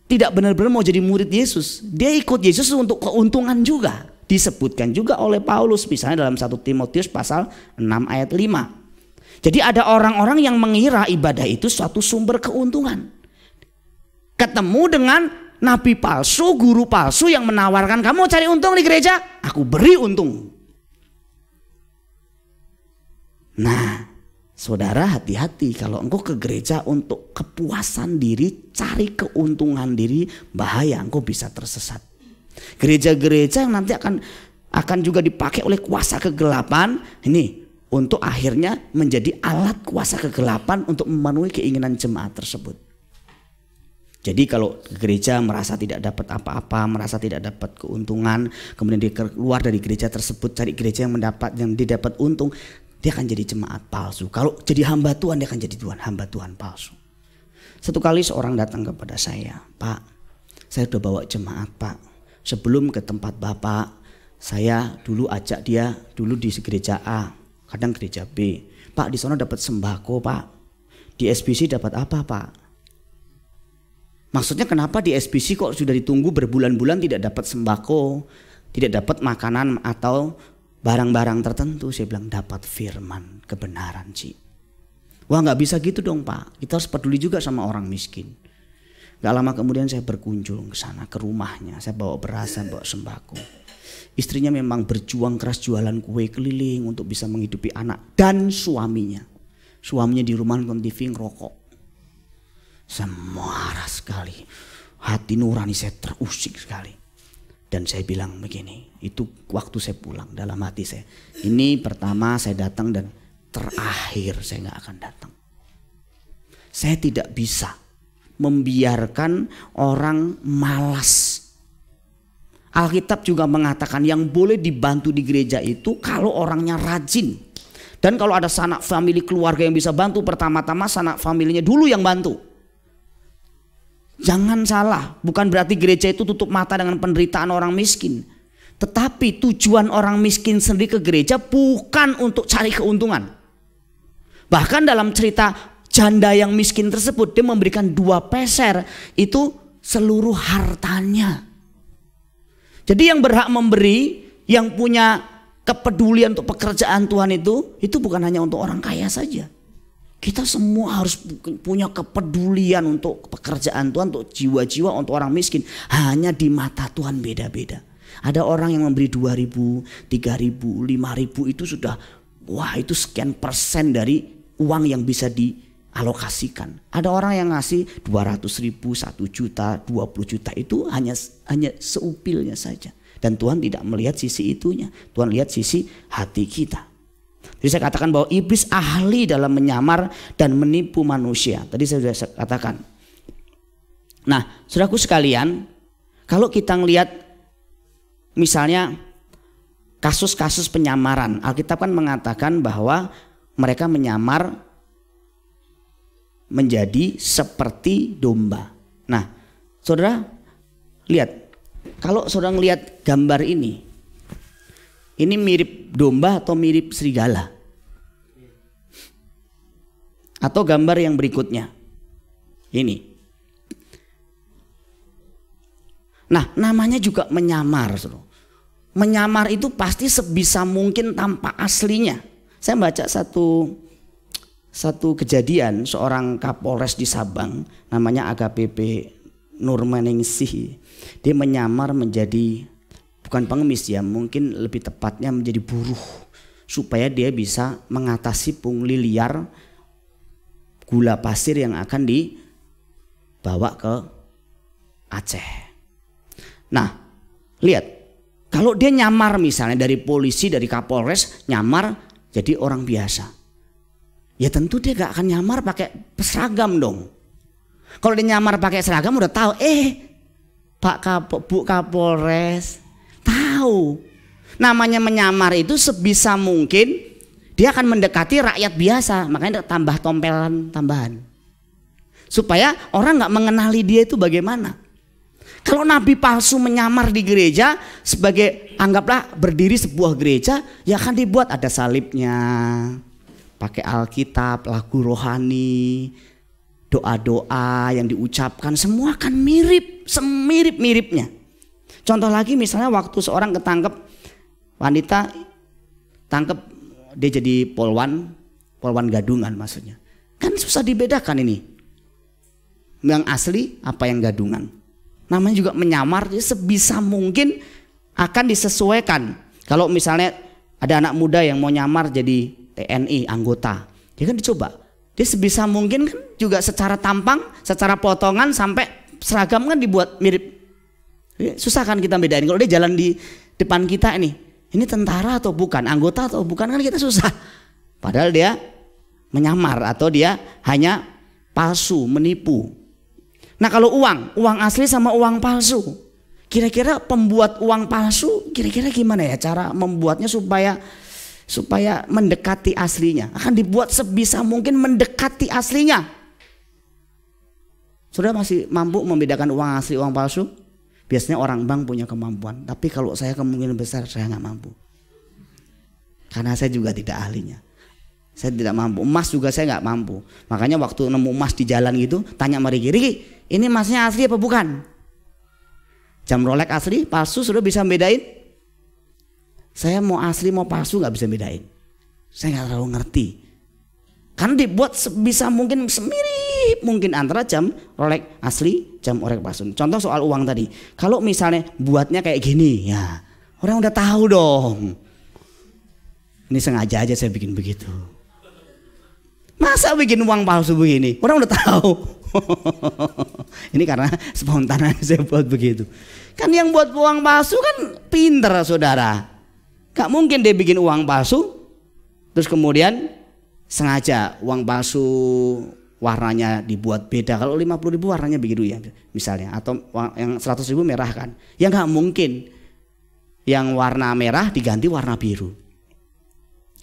S2: tidak benar-benar mau jadi murid Yesus. Dia ikut Yesus untuk keuntungan juga. Disebutkan juga oleh Paulus misalnya dalam 1 Timotius pasal 6 ayat 5. Jadi ada orang-orang yang mengira ibadah itu suatu sumber keuntungan. Ketemu dengan nabi palsu, guru palsu yang menawarkan, kamu cari untung di gereja, aku beri untung. Nah, saudara hati-hati kalau engkau ke gereja untuk kepuasan diri, cari keuntungan diri, bahaya, engkau bisa tersesat. Gereja-gereja yang nanti akan juga dipakai oleh kuasa kegelapan ini untuk akhirnya menjadi alat kuasa kegelapan untuk memenuhi keinginan jemaat tersebut. Jadi kalau gereja merasa tidak dapat apa-apa, merasa tidak dapat keuntungan, kemudian dia keluar dari gereja tersebut cari gereja yang didapat untung, dia akan jadi jemaat palsu. Kalau jadi hamba Tuhan, dia akan jadi hamba Tuhan palsu. Satu kali seorang datang kepada saya, Pak, saya udah bawa jemaat Pak. Sebelum ke tempat Bapak, saya dulu ajak dia dulu di gereja A, kadang gereja B. Pak, di sana dapat sembako Pak. Di SBC dapat apa Pak? Maksudnya kenapa di SBC kok sudah ditunggu berbulan-bulan tidak dapat sembako, tidak dapat makanan atau barang-barang tertentu? Saya bilang dapat firman kebenaran Ci. Wah nggak bisa gitu dong Pak, kita harus peduli juga sama orang miskin. Gak lama kemudian saya berkunjung ke sana, ke rumahnya. Saya bawa beras, saya bawa sembako. Istrinya memang berjuang keras jualan kue keliling untuk bisa menghidupi anak dan suaminya. Suaminya di rumah nonton TV ngerokok. Saya marah sekali. Hati nurani saya terusik sekali. Dan saya bilang begini, itu waktu saya pulang dalam hati saya. Ini pertama saya datang dan terakhir saya gak akan datang. Saya tidak bisa membiarkan orang malas. Alkitab juga mengatakan yang boleh dibantu di gereja itu kalau orangnya rajin. Dan kalau ada sanak famili keluarga yang bisa bantu, pertama-tama sanak familinya dulu yang bantu. Jangan salah, bukan berarti gereja itu tutup mata dengan penderitaan orang miskin. Tetapi tujuan orang miskin sendiri ke gereja bukan untuk cari keuntungan. Bahkan dalam cerita janda yang miskin tersebut, dia memberikan 2 peser, itu seluruh hartanya. Jadi yang berhak memberi, yang punya kepedulian untuk pekerjaan Tuhan itu bukan hanya untuk orang kaya saja. Kita semua harus punya kepedulian untuk pekerjaan Tuhan, untuk jiwa-jiwa, untuk orang miskin. Hanya di mata Tuhan beda-beda. Ada orang yang memberi 2.000, 3.000, 5.000 itu sudah, wah itu sekian persen dari uang yang bisa dialokasikan. Ada orang yang ngasih 200.000, 1 juta, 20 juta itu hanya seupilnya saja. Dan Tuhan tidak melihat sisi itunya. Tuhan lihat sisi hati kita. Jadi saya katakan bahwa iblis ahli dalam menyamar dan menipu manusia. Tadi saya sudah katakan. Nah, saudaraku sekalian, kalau kita ngelihat misalnya kasus-kasus penyamaran, Alkitab kan mengatakan bahwa mereka menyamar menjadi seperti domba. Nah, saudara lihat, kalau saudara ngelihat gambar ini mirip domba atau mirip serigala? Atau gambar yang berikutnya, ini. Nah, namanya juga menyamar, saudara. Menyamar itu pasti sebisa mungkin tanpa aslinya. Saya baca satu kejadian, seorang Kapolres di Sabang namanya AKBP Nurmaningsih. Dia menyamar menjadi, bukan pengemis ya, mungkin lebih tepatnya menjadi buruh, supaya dia bisa mengatasi pungli liar gula pasir yang akan dibawa ke Aceh. Nah, lihat, kalau dia nyamar misalnya dari polisi, dari Kapolres, nyamar jadi orang biasa, ya tentu dia gak akan nyamar pakai seragam dong. Kalau dia nyamar pakai seragam udah tahu, Bu Kapolres, tahu. Namanya menyamar itu sebisa mungkin dia akan mendekati rakyat biasa, makanya tambah tompelan tambahan. Supaya orang gak mengenali dia itu bagaimana. Kalau nabi palsu menyamar di gereja sebagai, anggaplah berdiri sebuah gereja, ya akan dibuat ada salibnya, pakai Alkitab, lagu rohani, doa-doa yang diucapkan, semua akan mirip, semirip-miripnya. Contoh lagi misalnya waktu seorang ketangkep, wanita tangkep, dia jadi polwan gadungan maksudnya. Kan susah dibedakan ini, yang asli apa yang gadungan. Namanya juga menyamar, jadi sebisa mungkin akan disesuaikan. Kalau misalnya ada anak muda yang mau nyamar jadi TNI anggota, dia kan dicoba. Dia sebisa mungkin kan juga secara tampang, secara potongan sampai seragam kan dibuat mirip. Susah kan kita bedain. Kalau dia jalan di depan kita ini tentara atau bukan, anggota atau bukan, kan kita susah. Padahal dia menyamar atau dia hanya palsu, menipu. Nah kalau uang asli sama uang palsu, kira-kira pembuat uang palsu kira-kira gimana ya cara membuatnya supaya mendekati aslinya? Akan dibuat sebisa mungkin mendekati aslinya. Saudara masih mampu membedakan uang asli uang palsu? Biasanya orang bank punya kemampuan, tapi kalau saya kemungkinan besar saya nggak mampu, karena saya juga tidak ahlinya. Saya tidak mampu. Emas juga saya nggak mampu. Makanya waktu nemu emas di jalan gitu, tanya sama Riki, ini emasnya asli apa bukan? Jam Rolex asli, palsu, sudah bisa bedain? Saya mau asli mau palsu nggak bisa bedain. Saya nggak terlalu ngerti. Karena dibuat sebisa mungkin semirip mungkin antara jam Rolex asli, jam Rolex palsu. Contoh soal uang tadi. Kalau misalnya buatnya kayak gini, ya orang udah tahu dong. Ini sengaja aja saya bikin begitu. Masa bikin uang palsu begini? Orang udah tahu. Ini karena spontan saya buat begitu. Kan yang buat uang palsu kan pinter saudara. Gak mungkin dia bikin uang palsu terus kemudian sengaja uang palsu warnanya dibuat beda. Kalau 50.000 warnanya begitu ya misalnya, atau yang 100.000 merah kan. Ya gak mungkin yang warna merah diganti warna biru.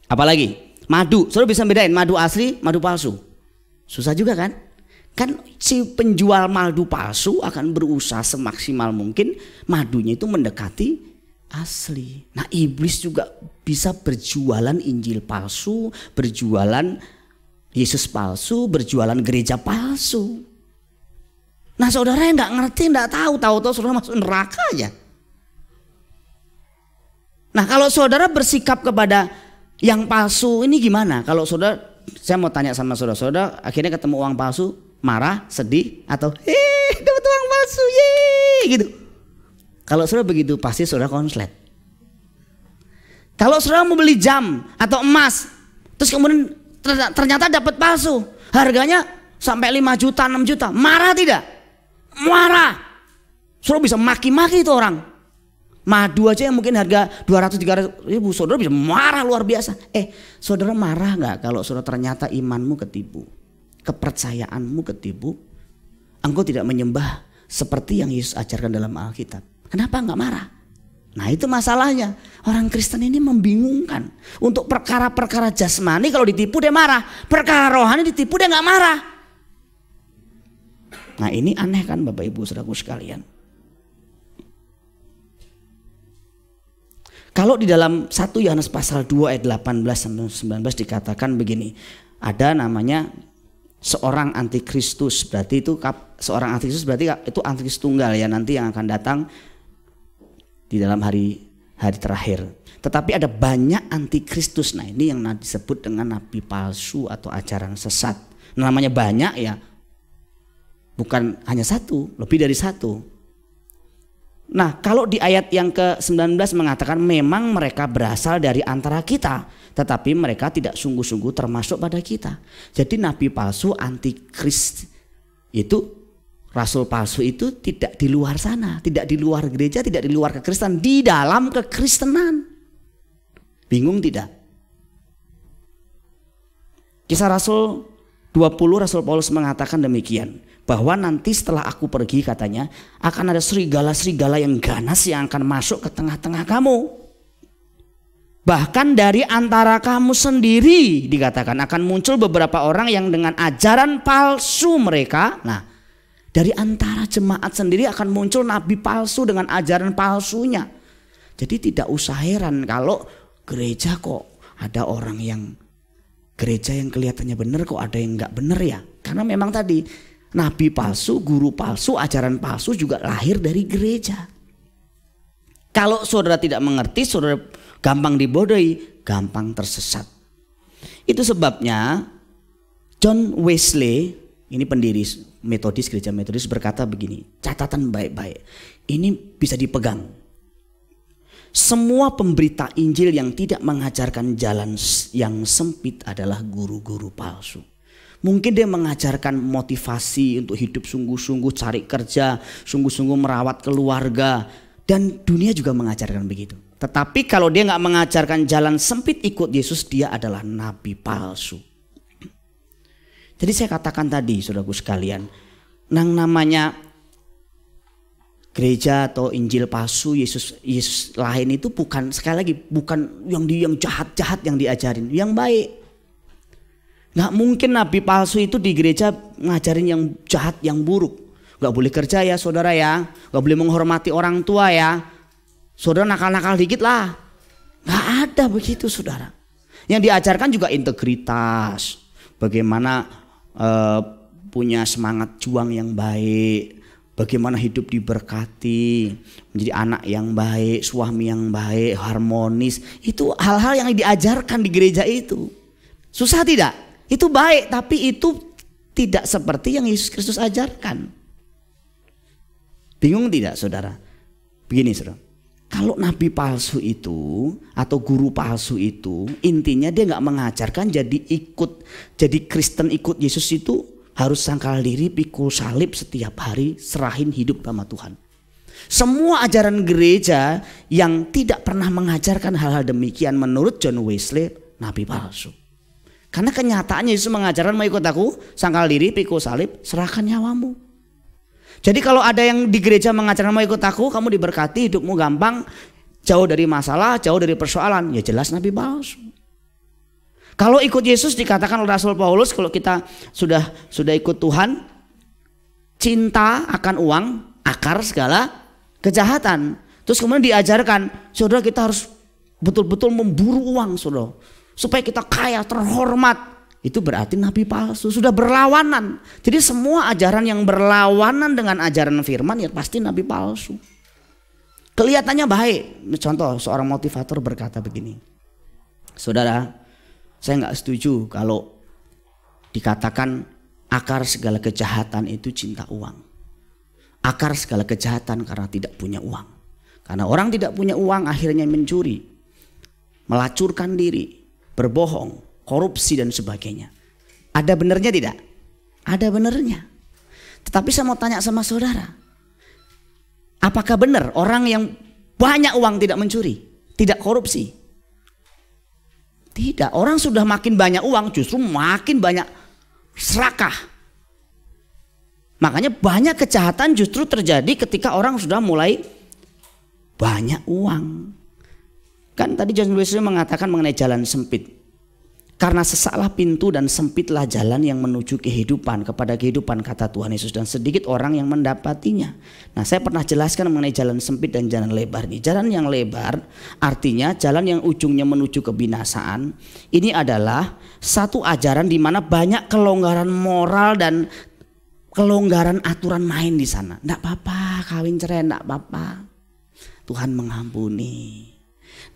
S2: Apalagi madu, saudara bisa bedain madu asli, madu palsu. Susah juga kan? Kan si penjual madu palsu akan berusaha semaksimal mungkin madunya itu mendekati asli. Nah, iblis juga bisa berjualan Injil palsu, berjualan Yesus palsu, berjualan gereja palsu. Nah, saudara yang nggak ngerti, nggak tahu saudara masuk neraka aja. Nah, kalau saudara bersikap kepada yang palsu ini gimana? Kalau saudara, saya mau tanya sama saudara akhirnya ketemu uang palsu, marah, sedih, atau dapat uang palsu, gitu. Kalau saudara begitu pasti saudara konslet. Kalau saudara mau beli jam atau emas, terus kemudian ternyata dapat palsu, harganya sampai 5 juta, 6 juta, marah tidak? Marah. Saudara bisa maki-maki itu orang. Madu aja yang mungkin harga 200-300 ribu, saudara bisa marah luar biasa. Saudara marah nggak kalau saudara ternyata imanmu ketipu, kepercayaanmu ketipu, engkau tidak menyembah seperti yang Yesus ajarkan dalam Alkitab? Kenapa nggak marah? Nah, itu masalahnya. Orang Kristen ini membingungkan. Untuk perkara-perkara jasmani kalau ditipu dia marah, perkara rohani ditipu dia nggak marah. Nah, ini aneh kan Bapak Ibu Saudaraku sekalian. Kalau di dalam 1 Yohanes pasal 2 ayat 18-19 dikatakan begini, ada namanya seorang antikristus, berarti itu seorang antikristus berarti itu antikristus tunggal ya, nanti yang akan datang di dalam hari terakhir. Tetapi ada banyak antikristus. Nah, ini yang disebut dengan nabi palsu atau ajaran sesat. Namanya banyak ya, bukan hanya satu, lebih dari satu. Nah, kalau di ayat yang ke-19 mengatakan memang mereka berasal dari antara kita, tetapi mereka tidak sungguh-sungguh termasuk pada kita. Jadi nabi palsu, antikris itu, rasul palsu itu tidak di luar sana, tidak di luar gereja, tidak di luar kekristenan, di dalam kekristenan. Bingung tidak? Kisah Rasul 20, Rasul Paulus mengatakan demikian, bahwa nanti setelah aku pergi katanya akan ada serigala-serigala yang ganas yang akan masuk ke tengah-tengah kamu. Bahkan dari antara kamu sendiri dikatakan akan muncul beberapa orang yang dengan ajaran palsu mereka. Nah, dari antara jemaat sendiri akan muncul nabi palsu dengan ajaran palsunya. Jadi tidak usah heran kalau gereja kok ada orang yang gereja yang kelihatannya benar kok ada yang nggak benar ya. Karena memang tadi nabi palsu, guru palsu, ajaran palsu juga lahir dari gereja. Kalau saudara tidak mengerti, saudara gampang dibodohi, gampang tersesat. Itu sebabnya John Wesley, ini pendiri Metodis, gereja Metodis, berkata begini, catatan baik-baik, ini bisa dipegang. Semua pemberita Injil yang tidak mengajarkan jalan yang sempit adalah guru-guru palsu. Mungkin dia mengajarkan motivasi untuk hidup sungguh-sungguh, cari kerja, sungguh-sungguh merawat keluarga. Dan dunia juga mengajarkan begitu. Tetapi kalau dia nggak mengajarkan jalan sempit ikut Yesus, dia adalah nabi palsu. Jadi saya katakan tadi, saudaraku sekalian, yang namanya gereja atau Injil palsu, Yesus lain itu bukan, sekali lagi, bukan yang jahat-jahat yang diajarin, yang baik. Nggak mungkin nabi palsu itu di gereja ngajarin yang jahat, yang buruk. Nggak boleh kerja ya saudara ya, nggak boleh menghormati orang tua ya, saudara nakal-nakal dikit lah. Nggak ada begitu saudara. Yang diajarkan juga integritas, bagaimana punya semangat juang yang baik, bagaimana hidup diberkati, menjadi anak yang baik, suami yang baik, harmonis. Itu hal-hal yang diajarkan di gereja itu. Susah tidak? Itu baik, tapi itu Tidak seperti yang Yesus Kristus ajarkan. Bingung tidak saudara? Begini saudara, kalau nabi palsu itu atau guru palsu itu intinya dia nggak mengajarkan jadi Kristen ikut Yesus itu harus sangkal diri, pikul salib setiap hari, serahin hidup sama Tuhan. Semua ajaran gereja yang tidak pernah mengajarkan hal-hal demikian menurut John Wesley nabi palsu. Karena kenyataannya Yesus mengajarkan mau ikut aku, sangkal diri, pikul salib, serahkan nyawamu. Jadi kalau ada yang di gereja mengajarkan mau ikut aku, kamu diberkati, hidupmu gampang, jauh dari masalah, jauh dari persoalan, ya jelas nabi palsu. Kalau ikut Yesus dikatakan oleh Rasul Paulus, kalau kita sudah ikut Tuhan, cinta akan uang, akar segala kejahatan. Terus kemudian diajarkan, saudara kita harus betul-betul memburu uang saudara. Supaya kita kaya, terhormat. Itu berarti nabi palsu, sudah berlawanan. Jadi semua ajaran yang berlawanan dengan ajaran firman ya pasti nabi palsu. Kelihatannya baik. Contoh seorang motivator berkata begini, saudara, saya nggak setuju kalau dikatakan akar segala kejahatan itu cinta uang. Akar segala kejahatan karena tidak punya uang. Karena orang tidak punya uang akhirnya mencuri, melacurkan diri, berbohong, korupsi dan sebagainya. Ada benernya tidak? Ada benernya. Tetapi saya mau tanya sama saudara, apakah benar orang yang banyak uang tidak mencuri, tidak korupsi? Tidak. Orang sudah makin banyak uang justru makin banyak serakah. Makanya banyak kejahatan justru terjadi ketika orang sudah mulai banyak uang. Kan tadi John Wesley mengatakan mengenai jalan sempit. Karena sesaklah pintu dan sempitlah jalan yang menuju kehidupan, kepada kehidupan kata Tuhan Yesus, dan sedikit orang yang mendapatinya. Nah, saya pernah jelaskan mengenai jalan sempit dan jalan lebar ini. Jalan yang lebar artinya jalan yang ujungnya menuju kebinasaan. Ini adalah satu ajaran di mana banyak kelonggaran moral dan kelonggaran aturan main di sana. Enggak apa-apa kawin cerai, enggak apa-apa. Tuhan mengampuni.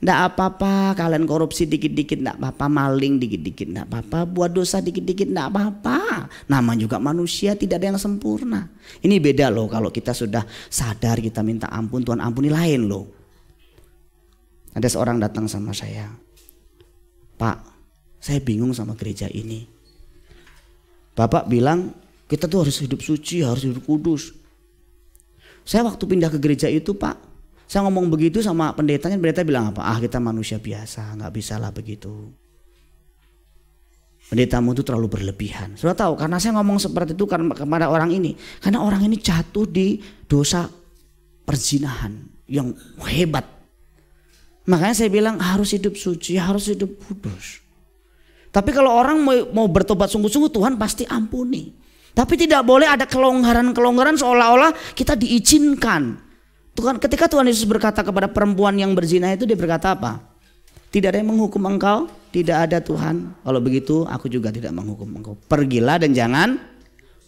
S2: Enggak apa-apa kalian korupsi dikit-dikit, enggak apa-apa, maling dikit-dikit enggak apa-apa, buat dosa dikit-dikit enggak apa-apa. Nama juga manusia, tidak ada yang sempurna. Ini beda loh kalau kita sudah sadar kita minta ampun, Tuhan ampuni, lain loh. Ada seorang datang sama saya, Pak, saya bingung sama gereja ini. Bapak bilang kita tuh harus hidup suci, harus hidup kudus. Saya waktu pindah ke gereja itu Pak, saya ngomong begitu sama pendetanya, pendeta bilang apa? Ah, kita manusia biasa, nggak bisa lah begitu. Pendetamu itu terlalu berlebihan. Sudah tahu, karena saya ngomong seperti itu karena kepada orang ini, karena orang ini jatuh di dosa perzinahan yang hebat. Makanya saya bilang harus hidup suci, harus hidup kudus. Tapi kalau orang mau bertobat sungguh-sungguh, Tuhan pasti ampuni. Tapi tidak boleh ada kelonggaran-kelonggaran seolah-olah kita diizinkan. Tuhan, ketika Tuhan Yesus berkata kepada perempuan yang berzina itu, dia berkata apa? Tidak ada yang menghukum engkau, tidak ada Tuhan. Kalau begitu aku juga tidak menghukum engkau. Pergilah dan jangan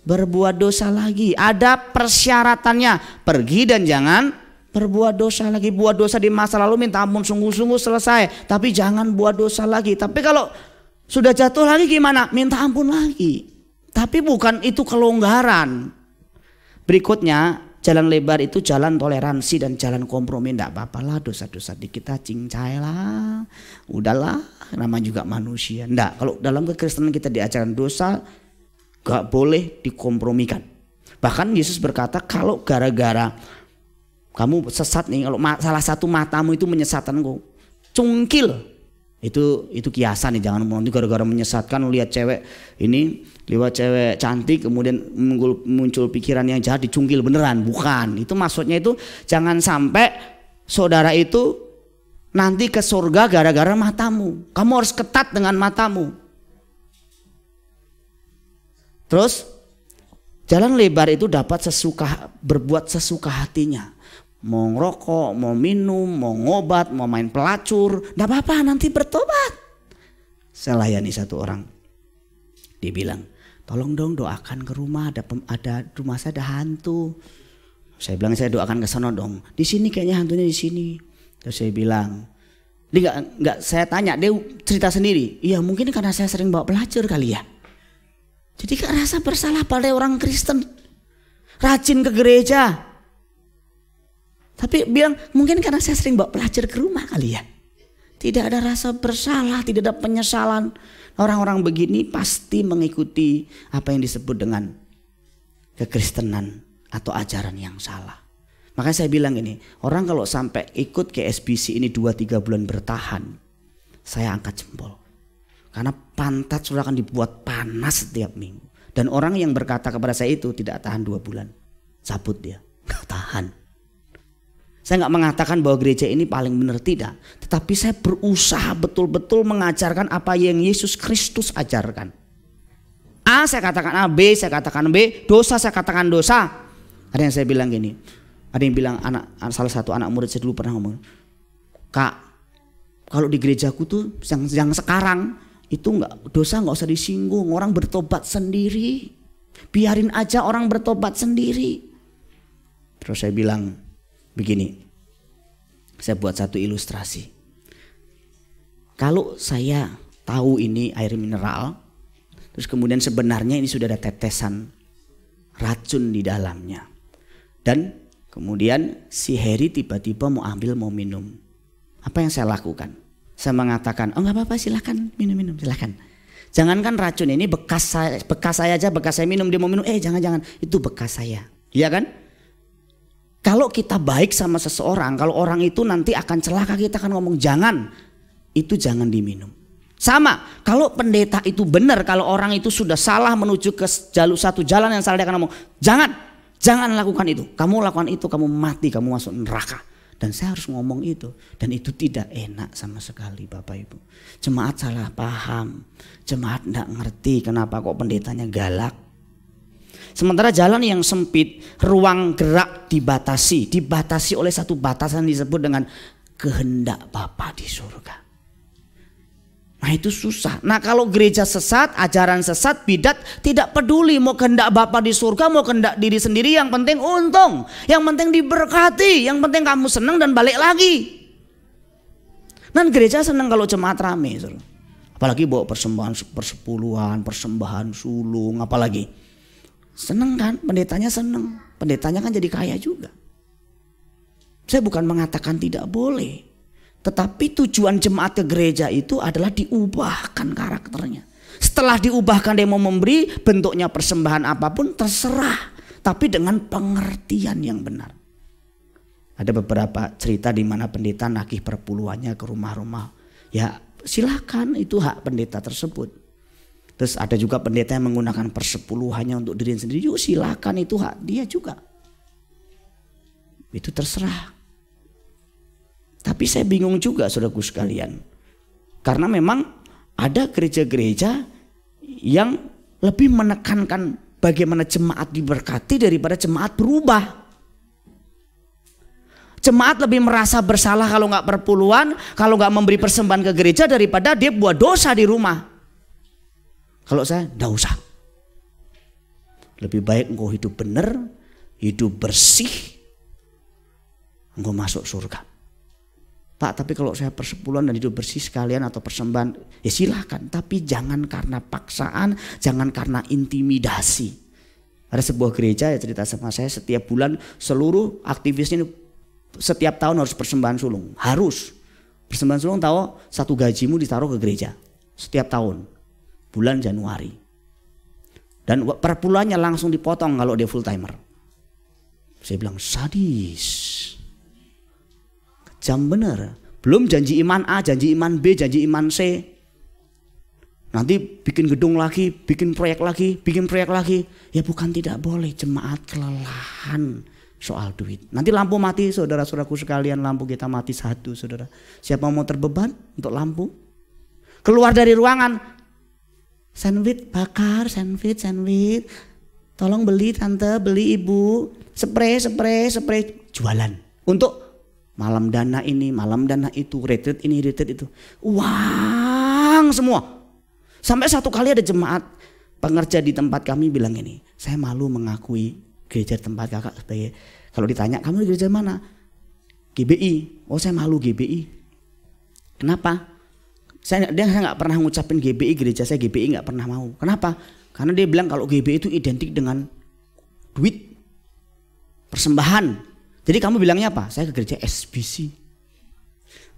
S2: berbuat dosa lagi. Ada persyaratannya. Pergi dan jangan berbuat dosa lagi. Buat dosa di masa lalu minta ampun sungguh-sungguh selesai. Tapi jangan buat dosa lagi. Tapi kalau sudah jatuh lagi gimana? Minta ampun lagi. Tapi bukan itu kelonggaran. Berikutnya, jalan lebar itu jalan toleransi dan jalan kompromi. Tidak apa-apa lah, dosa-dosa dikit kita cincai lah, udahlah, nama juga manusia. Tidak, kalau dalam kekristenan kita diajarkan dosa gak boleh dikompromikan. Bahkan Yesus berkata kalau gara-gara kamu sesat nih, kalau salah satu matamu itu menyesatkan kau, cungkil. Itu kiasan nih, jangan nanti gara-gara menyesatkan lihat cewek ini, lihat cewek cantik kemudian muncul pikiran yang jahat dicungkil beneran, bukan. Itu maksudnya itu jangan sampai saudara itu nanti ke surga gara-gara matamu. Kamu harus ketat dengan matamu. Terus jalan lebar itu dapat berbuat sesuka hatinya. Mau ngerokok, mau minum, mau ngobat, mau main pelacur, enggak apa-apa, nanti bertobat. Saya layani satu orang. Dia bilang, tolong dong doakan ke rumah, ada rumah saya ada hantu. Saya bilang saya doakan ke sana dong. Di sini kayaknya hantunya di sini. Terus saya bilang, dia enggak, saya tanya, dia cerita sendiri. Iya mungkin karena saya sering bawa pelacur kali ya. Jadi gak rasa bersalah pada orang Kristen. Rajin ke gereja. Tapi bilang mungkin karena saya sering bawa pelajar ke rumah kali ya. Tidak ada rasa bersalah, tidak ada penyesalan. Orang-orang begini pasti mengikuti apa yang disebut dengan kekristenan atau ajaran yang salah. Makanya saya bilang ini, orang kalau sampai ikut ke SBC ini 2-3 bulan bertahan, saya angkat jempol. Karena pantat sudah akan dibuat panas setiap minggu. Dan orang yang berkata kepada saya itu tidak tahan 2 bulan. Cabut dia, gak tahan. Saya gak mengatakan bahwa gereja ini paling benar, tidak. Tetapi saya berusaha betul-betul mengajarkan apa yang Yesus Kristus ajarkan. A saya katakan A, B saya katakan B, dosa saya katakan dosa. Ada yang saya bilang gini, ada yang bilang salah satu anak murid saya dulu pernah ngomong, Kak, kalau di gerejaku tuh yang sekarang itu dosa nggak usah disinggung, orang bertobat sendiri, biarin aja orang bertobat sendiri. Terus saya bilang begini, saya buat satu ilustrasi. Kalau saya tahu ini air mineral, terus kemudian sebenarnya ini sudah ada tetesan racun di dalamnya, dan kemudian si Harry tiba-tiba mau minum, apa yang saya lakukan? Saya mengatakan, oh nggak apa-apa, silakan minum, silakan. Jangankan racun ini bekas saya aja, bekas saya minum, dia mau minum, jangan, itu bekas saya, iya kan? Kalau kita baik sama seseorang, kalau orang itu nanti akan celaka, kita akan ngomong jangan, itu jangan diminum. Sama, kalau pendeta itu benar, kalau orang itu sudah salah menuju ke satu jalan yang salah, dia akan ngomong jangan lakukan itu, kamu lakukan itu, kamu mati, kamu masuk neraka. Dan saya harus ngomong itu, dan itu tidak enak sama sekali Bapak Ibu. Jemaat salah paham, jemaat tidak ngerti kenapa kok pendetanya galak. Sementara jalan yang sempit, ruang gerak dibatasi oleh satu batasan disebut dengan kehendak Bapa di surga. Nah itu susah. Nah kalau gereja sesat, ajaran sesat, bidat, tidak peduli mau kehendak Bapa di surga, mau kehendak diri sendiri, yang penting untung, yang penting diberkati, yang penting kamu senang dan balik lagi. Dan gereja senang kalau jemaat rame, apalagi bawa persembahan persepuluhan, persembahan sulung, apalagi senang kan, pendetanya senang, pendetanya kan jadi kaya juga. Saya bukan mengatakan tidak boleh. Tetapi tujuan jemaat ke gereja itu adalah diubahkan karakternya. Setelah diubahkan dia mau memberi bentuknya persembahan apapun terserah. Tapi dengan pengertian yang benar. Ada beberapa cerita di mana pendeta nagih perpuluhannya ke rumah-rumah. Ya silakan, itu hak pendeta tersebut. Terus ada juga pendeta yang menggunakan persepuluhannya untuk diri sendiri. Yuk silakan, itu hak dia juga. Itu terserah. Tapi saya bingung juga saudaraku sekalian. Karena memang ada gereja-gereja yang lebih menekankan bagaimana jemaat diberkati daripada jemaat berubah. Jemaat lebih merasa bersalah kalau nggak perpuluhan, kalau nggak memberi persembahan ke gereja daripada dia buat dosa di rumah. Kalau saya nggak usah. Lebih baik engkau hidup benar, hidup bersih, engkau masuk surga. Pak, tapi kalau saya persepuluhan dan hidup bersih sekalian atau persembahan, ya silahkan. Tapi jangan karena paksaan, jangan karena intimidasi. Ada sebuah gereja ya cerita sama saya, setiap bulan seluruh aktivisnya setiap tahun harus persembahan sulung. Harus. Persembahan sulung tahu, satu gajimu ditaruh ke gereja. Setiap tahun. Bulan Januari. Dan perpuluhannya langsung dipotong kalau dia full timer. Saya bilang sadis. Jam bener. Belum janji iman A, janji iman B, janji iman C. Nanti bikin gedung lagi, bikin proyek lagi, bikin proyek lagi. Ya bukan tidak boleh, jemaat kelelahan soal duit. Nanti lampu mati, saudara-saudaraku sekalian, lampu kita mati satu, saudara. Siapa mau terbeban untuk lampu? Keluar dari ruangan, sandwich bakar, sandwich. Tolong beli tante, beli ibu, spray, jualan. Untuk malam dana ini, malam dana itu, retreat ini, retreat itu. Uang semua. Sampai satu kali ada jemaat pengerja di tempat kami bilang ini, saya malu mengakui gereja tempat kakak sebagai, kalau ditanya kamu di gereja mana? GBI. Oh saya malu GBI. Kenapa? Dia nggak pernah ngucapin GBI, gereja saya GBI nggak pernah mau. Kenapa? Karena dia bilang kalau GBI itu identik dengan duit, persembahan. Jadi kamu bilangnya apa? Saya ke gereja SBC.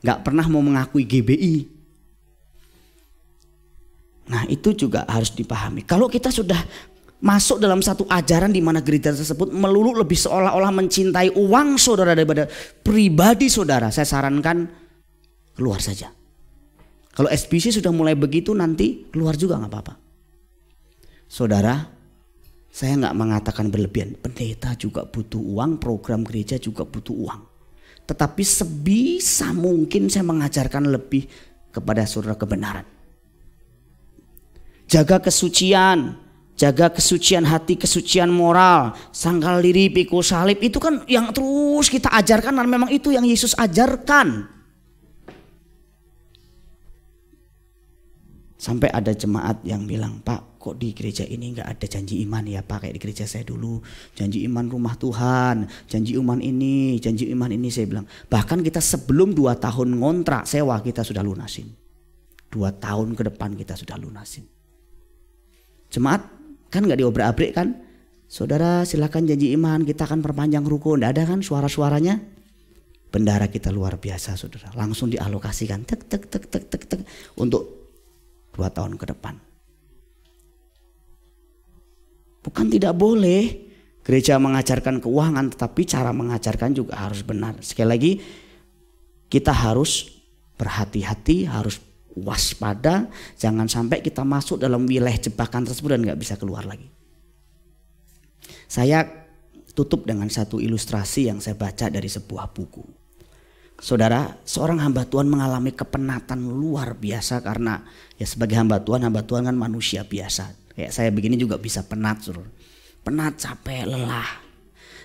S2: Gak pernah mau mengakui GBI. Nah itu juga harus dipahami. Kalau kita sudah masuk dalam satu ajaran di mana gereja tersebut melulu lebih seolah-olah mencintai uang saudara daripada pribadi saudara, saya sarankan keluar saja. Kalau SBC sudah mulai begitu, nanti keluar juga nggak apa-apa. Saudara, saya nggak mengatakan berlebihan. Pendeta juga butuh uang, program gereja juga butuh uang. Tetapi sebisa mungkin saya mengajarkan lebih kepada saudara kebenaran. Jaga kesucian, jaga kesucian hati, kesucian moral, sangkal diri, pikul salib. Itu kan yang terus kita ajarkan dan memang itu yang Yesus ajarkan. Sampai ada jemaat yang bilang, Pak kok di gereja ini gak ada janji iman ya Pak, kayak di gereja saya dulu. Janji iman rumah Tuhan, janji iman ini, janji iman ini. Saya bilang, bahkan kita sebelum 2 tahun ngontrak sewa kita sudah lunasin. 2 tahun ke depan kita sudah lunasin. Jemaat kan gak diobrak-abrik kan. Saudara silakan janji iman, kita akan perpanjang rukun. Gak ada kan suara-suaranya. Bendara kita luar biasa saudara, langsung dialokasikan tek tek tek tek tek tek untuk 2 tahun ke depan. Bukan tidak boleh gereja mengajarkan keuangan, tetapi cara mengajarkan juga harus benar. Sekali lagi kita harus berhati-hati, harus waspada, jangan sampai kita masuk dalam wilayah jebakan tersebut dan gak bisa keluar lagi. Saya tutup dengan satu ilustrasi yang saya baca dari sebuah buku. Saudara, seorang hamba Tuhan mengalami kepenatan luar biasa karena ya sebagai hamba Tuhan kan manusia biasa. Kayak saya begini juga bisa penat, saudara. Penat, capek, lelah.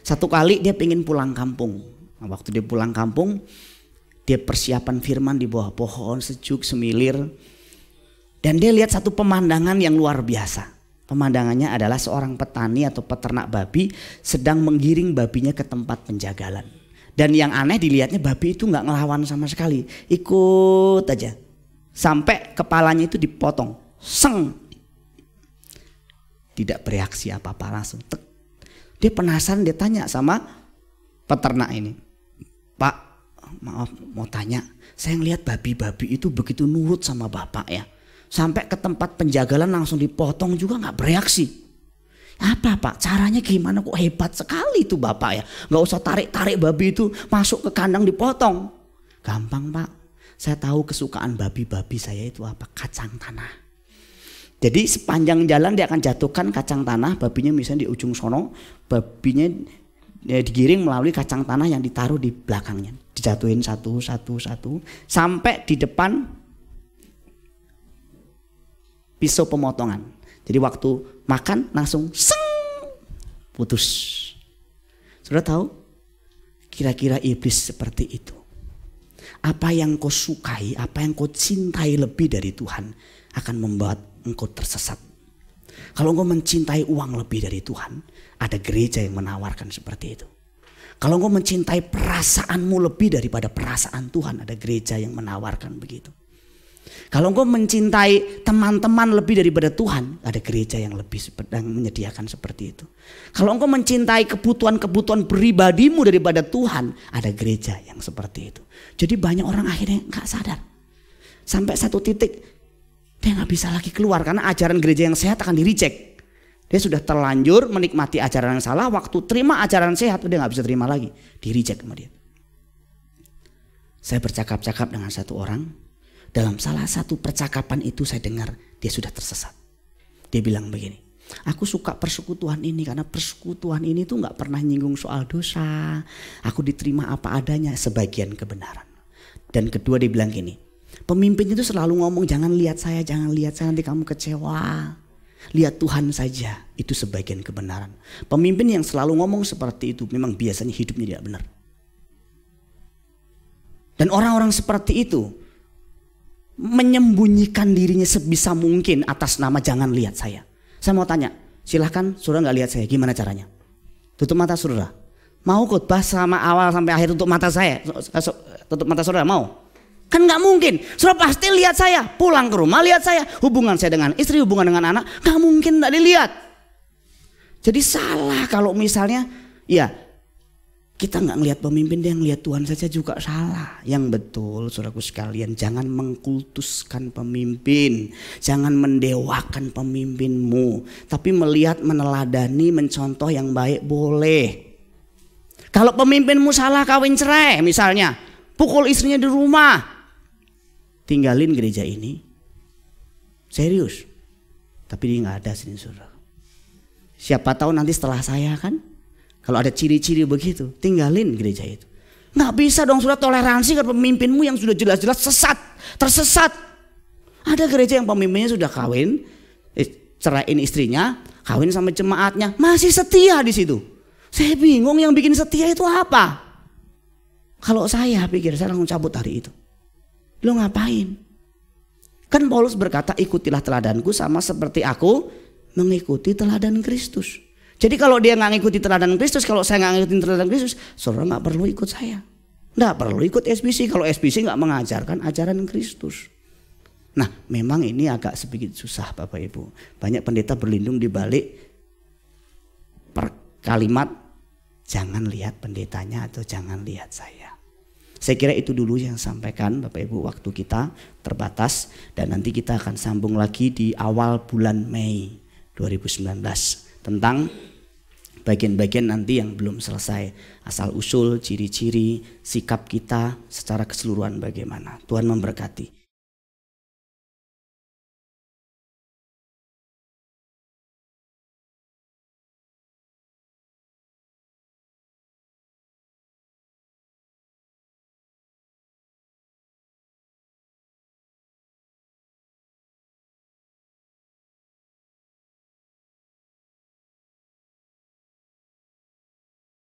S2: Satu kali dia pengen pulang kampung. Nah, waktu dia pulang kampung, dia persiapan firman di bawah pohon sejuk semilir. Dan dia lihat satu pemandangan yang luar biasa. Pemandangannya adalah seorang petani atau peternak babi sedang menggiring babinya ke tempat penjagalan. Dan yang aneh dilihatnya babi itu nggak ngelawan sama sekali, ikut aja sampai kepalanya itu dipotong, seng, tidak bereaksi apa-apa langsung. Dia penasaran, dia tanya sama peternak ini, Pak, maaf mau tanya, saya ngelihat babi-babi itu begitu nurut sama bapak ya, sampai ke tempat penjagalan langsung dipotong juga nggak bereaksi. Apa Pak? Caranya gimana? Kok hebat sekali itu Bapak ya. Gak usah tarik-tarik babi itu masuk ke kandang dipotong. Gampang Pak. Saya tahu kesukaan babi-babi saya itu apa? Kacang tanah. Jadi sepanjang jalan dia akan jatuhkan kacang tanah. Babinya misalnya di ujung sono. Babinya digiring melalui kacang tanah yang ditaruh di belakangnya. Dijatuhin satu. Sampai di depan pisau pemotongan. Jadi waktu makan langsung seng, putus. Sudah tahu? Kira-kira iblis seperti itu. Apa yang kau sukai, apa yang kau cintai lebih dari Tuhan akan membuat engkau tersesat. Kalau engkau mencintai uang lebih dari Tuhan, ada gereja yang menawarkan seperti itu. Kalau engkau mencintai perasaanmu lebih daripada perasaan Tuhan, ada gereja yang menawarkan begitu. Kalau engkau mencintai teman-teman lebih daripada Tuhan, ada gereja yang lebih sedang menyediakan seperti itu. Kalau engkau mencintai kebutuhan-kebutuhan pribadimu daripada Tuhan, ada gereja yang seperti itu. Jadi banyak orang akhirnya gak sadar. Sampai satu titik dia gak bisa lagi keluar karena ajaran gereja yang sehat akan di-reject. Dia sudah terlanjur menikmati ajaran yang salah, waktu terima ajaran sehat dia gak bisa terima lagi, di-reject sama dia. Saya bercakap-cakap dengan satu orang. Dalam salah satu percakapan itu saya dengar dia sudah tersesat. Dia bilang begini, aku suka persekutuan ini karena persekutuan ini tuh gak pernah nyinggung soal dosa. Aku diterima apa adanya, sebagian kebenaran. Dan kedua dia bilang gini, pemimpin itu selalu ngomong jangan lihat saya nanti kamu kecewa. Lihat Tuhan saja, itu sebagian kebenaran. Pemimpin yang selalu ngomong seperti itu memang biasanya hidupnya tidak benar. Dan orang-orang seperti itu menyembunyikan dirinya sebisa mungkin atas nama jangan lihat saya. Saya mau tanya, silahkan saudara gak lihat saya, gimana caranya? Tutup mata saudara. Mau khotbah sama awal sampai akhir tutup mata saya? Tutup mata saudara mau? Kan nggak mungkin. Saudara pasti lihat saya, pulang ke rumah lihat saya, hubungan saya dengan istri, hubungan dengan anak, nggak mungkin nggak dilihat. Jadi salah kalau misalnya, ya kita nggak ngelihat pemimpin, dia ngelihat Tuhan saja juga salah. Yang betul, saudaraku sekalian, jangan mengkultuskan pemimpin, jangan mendewakan pemimpinmu, tapi melihat, meneladani, mencontoh yang baik boleh. Kalau pemimpinmu salah kawin cerai misalnya, pukul istrinya di rumah, tinggalin gereja ini. Serius. Tapi dia nggak ada sini, saudara. Siapa tahu nanti setelah saya kan, kalau ada ciri-ciri begitu, tinggalin gereja itu. Nggak bisa dong saudara toleransi ke pemimpinmu yang sudah jelas-jelas sesat, tersesat. Ada gereja yang pemimpinnya sudah kawin, ceraiin istrinya, kawin sama jemaatnya, masih setia di situ. Saya bingung yang bikin setia itu apa? Kalau saya pikir saya langsung cabut hari itu. Lo ngapain? Kan Paulus berkata, ikutilah teladanku sama seperti aku mengikuti teladan Kristus. Jadi kalau dia nggak ngikuti teladan Kristus, kalau saya nggak ngikutin teladan Kristus, saudara nggak perlu ikut saya. Nggak perlu ikut SBC kalau SBC nggak mengajarkan ajaran Kristus. Nah, memang ini agak sedikit susah Bapak Ibu. Banyak pendeta berlindung di balik kalimat jangan lihat pendetanya atau jangan lihat saya. Saya kira itu dulu yang sampaikan Bapak Ibu, waktu kita terbatas dan nanti kita akan sambung lagi di awal bulan Mei 2019 tentang bagian-bagian nanti yang belum selesai, asal usul, ciri-ciri, sikap kita secara keseluruhan bagaimana. Tuhan memberkati.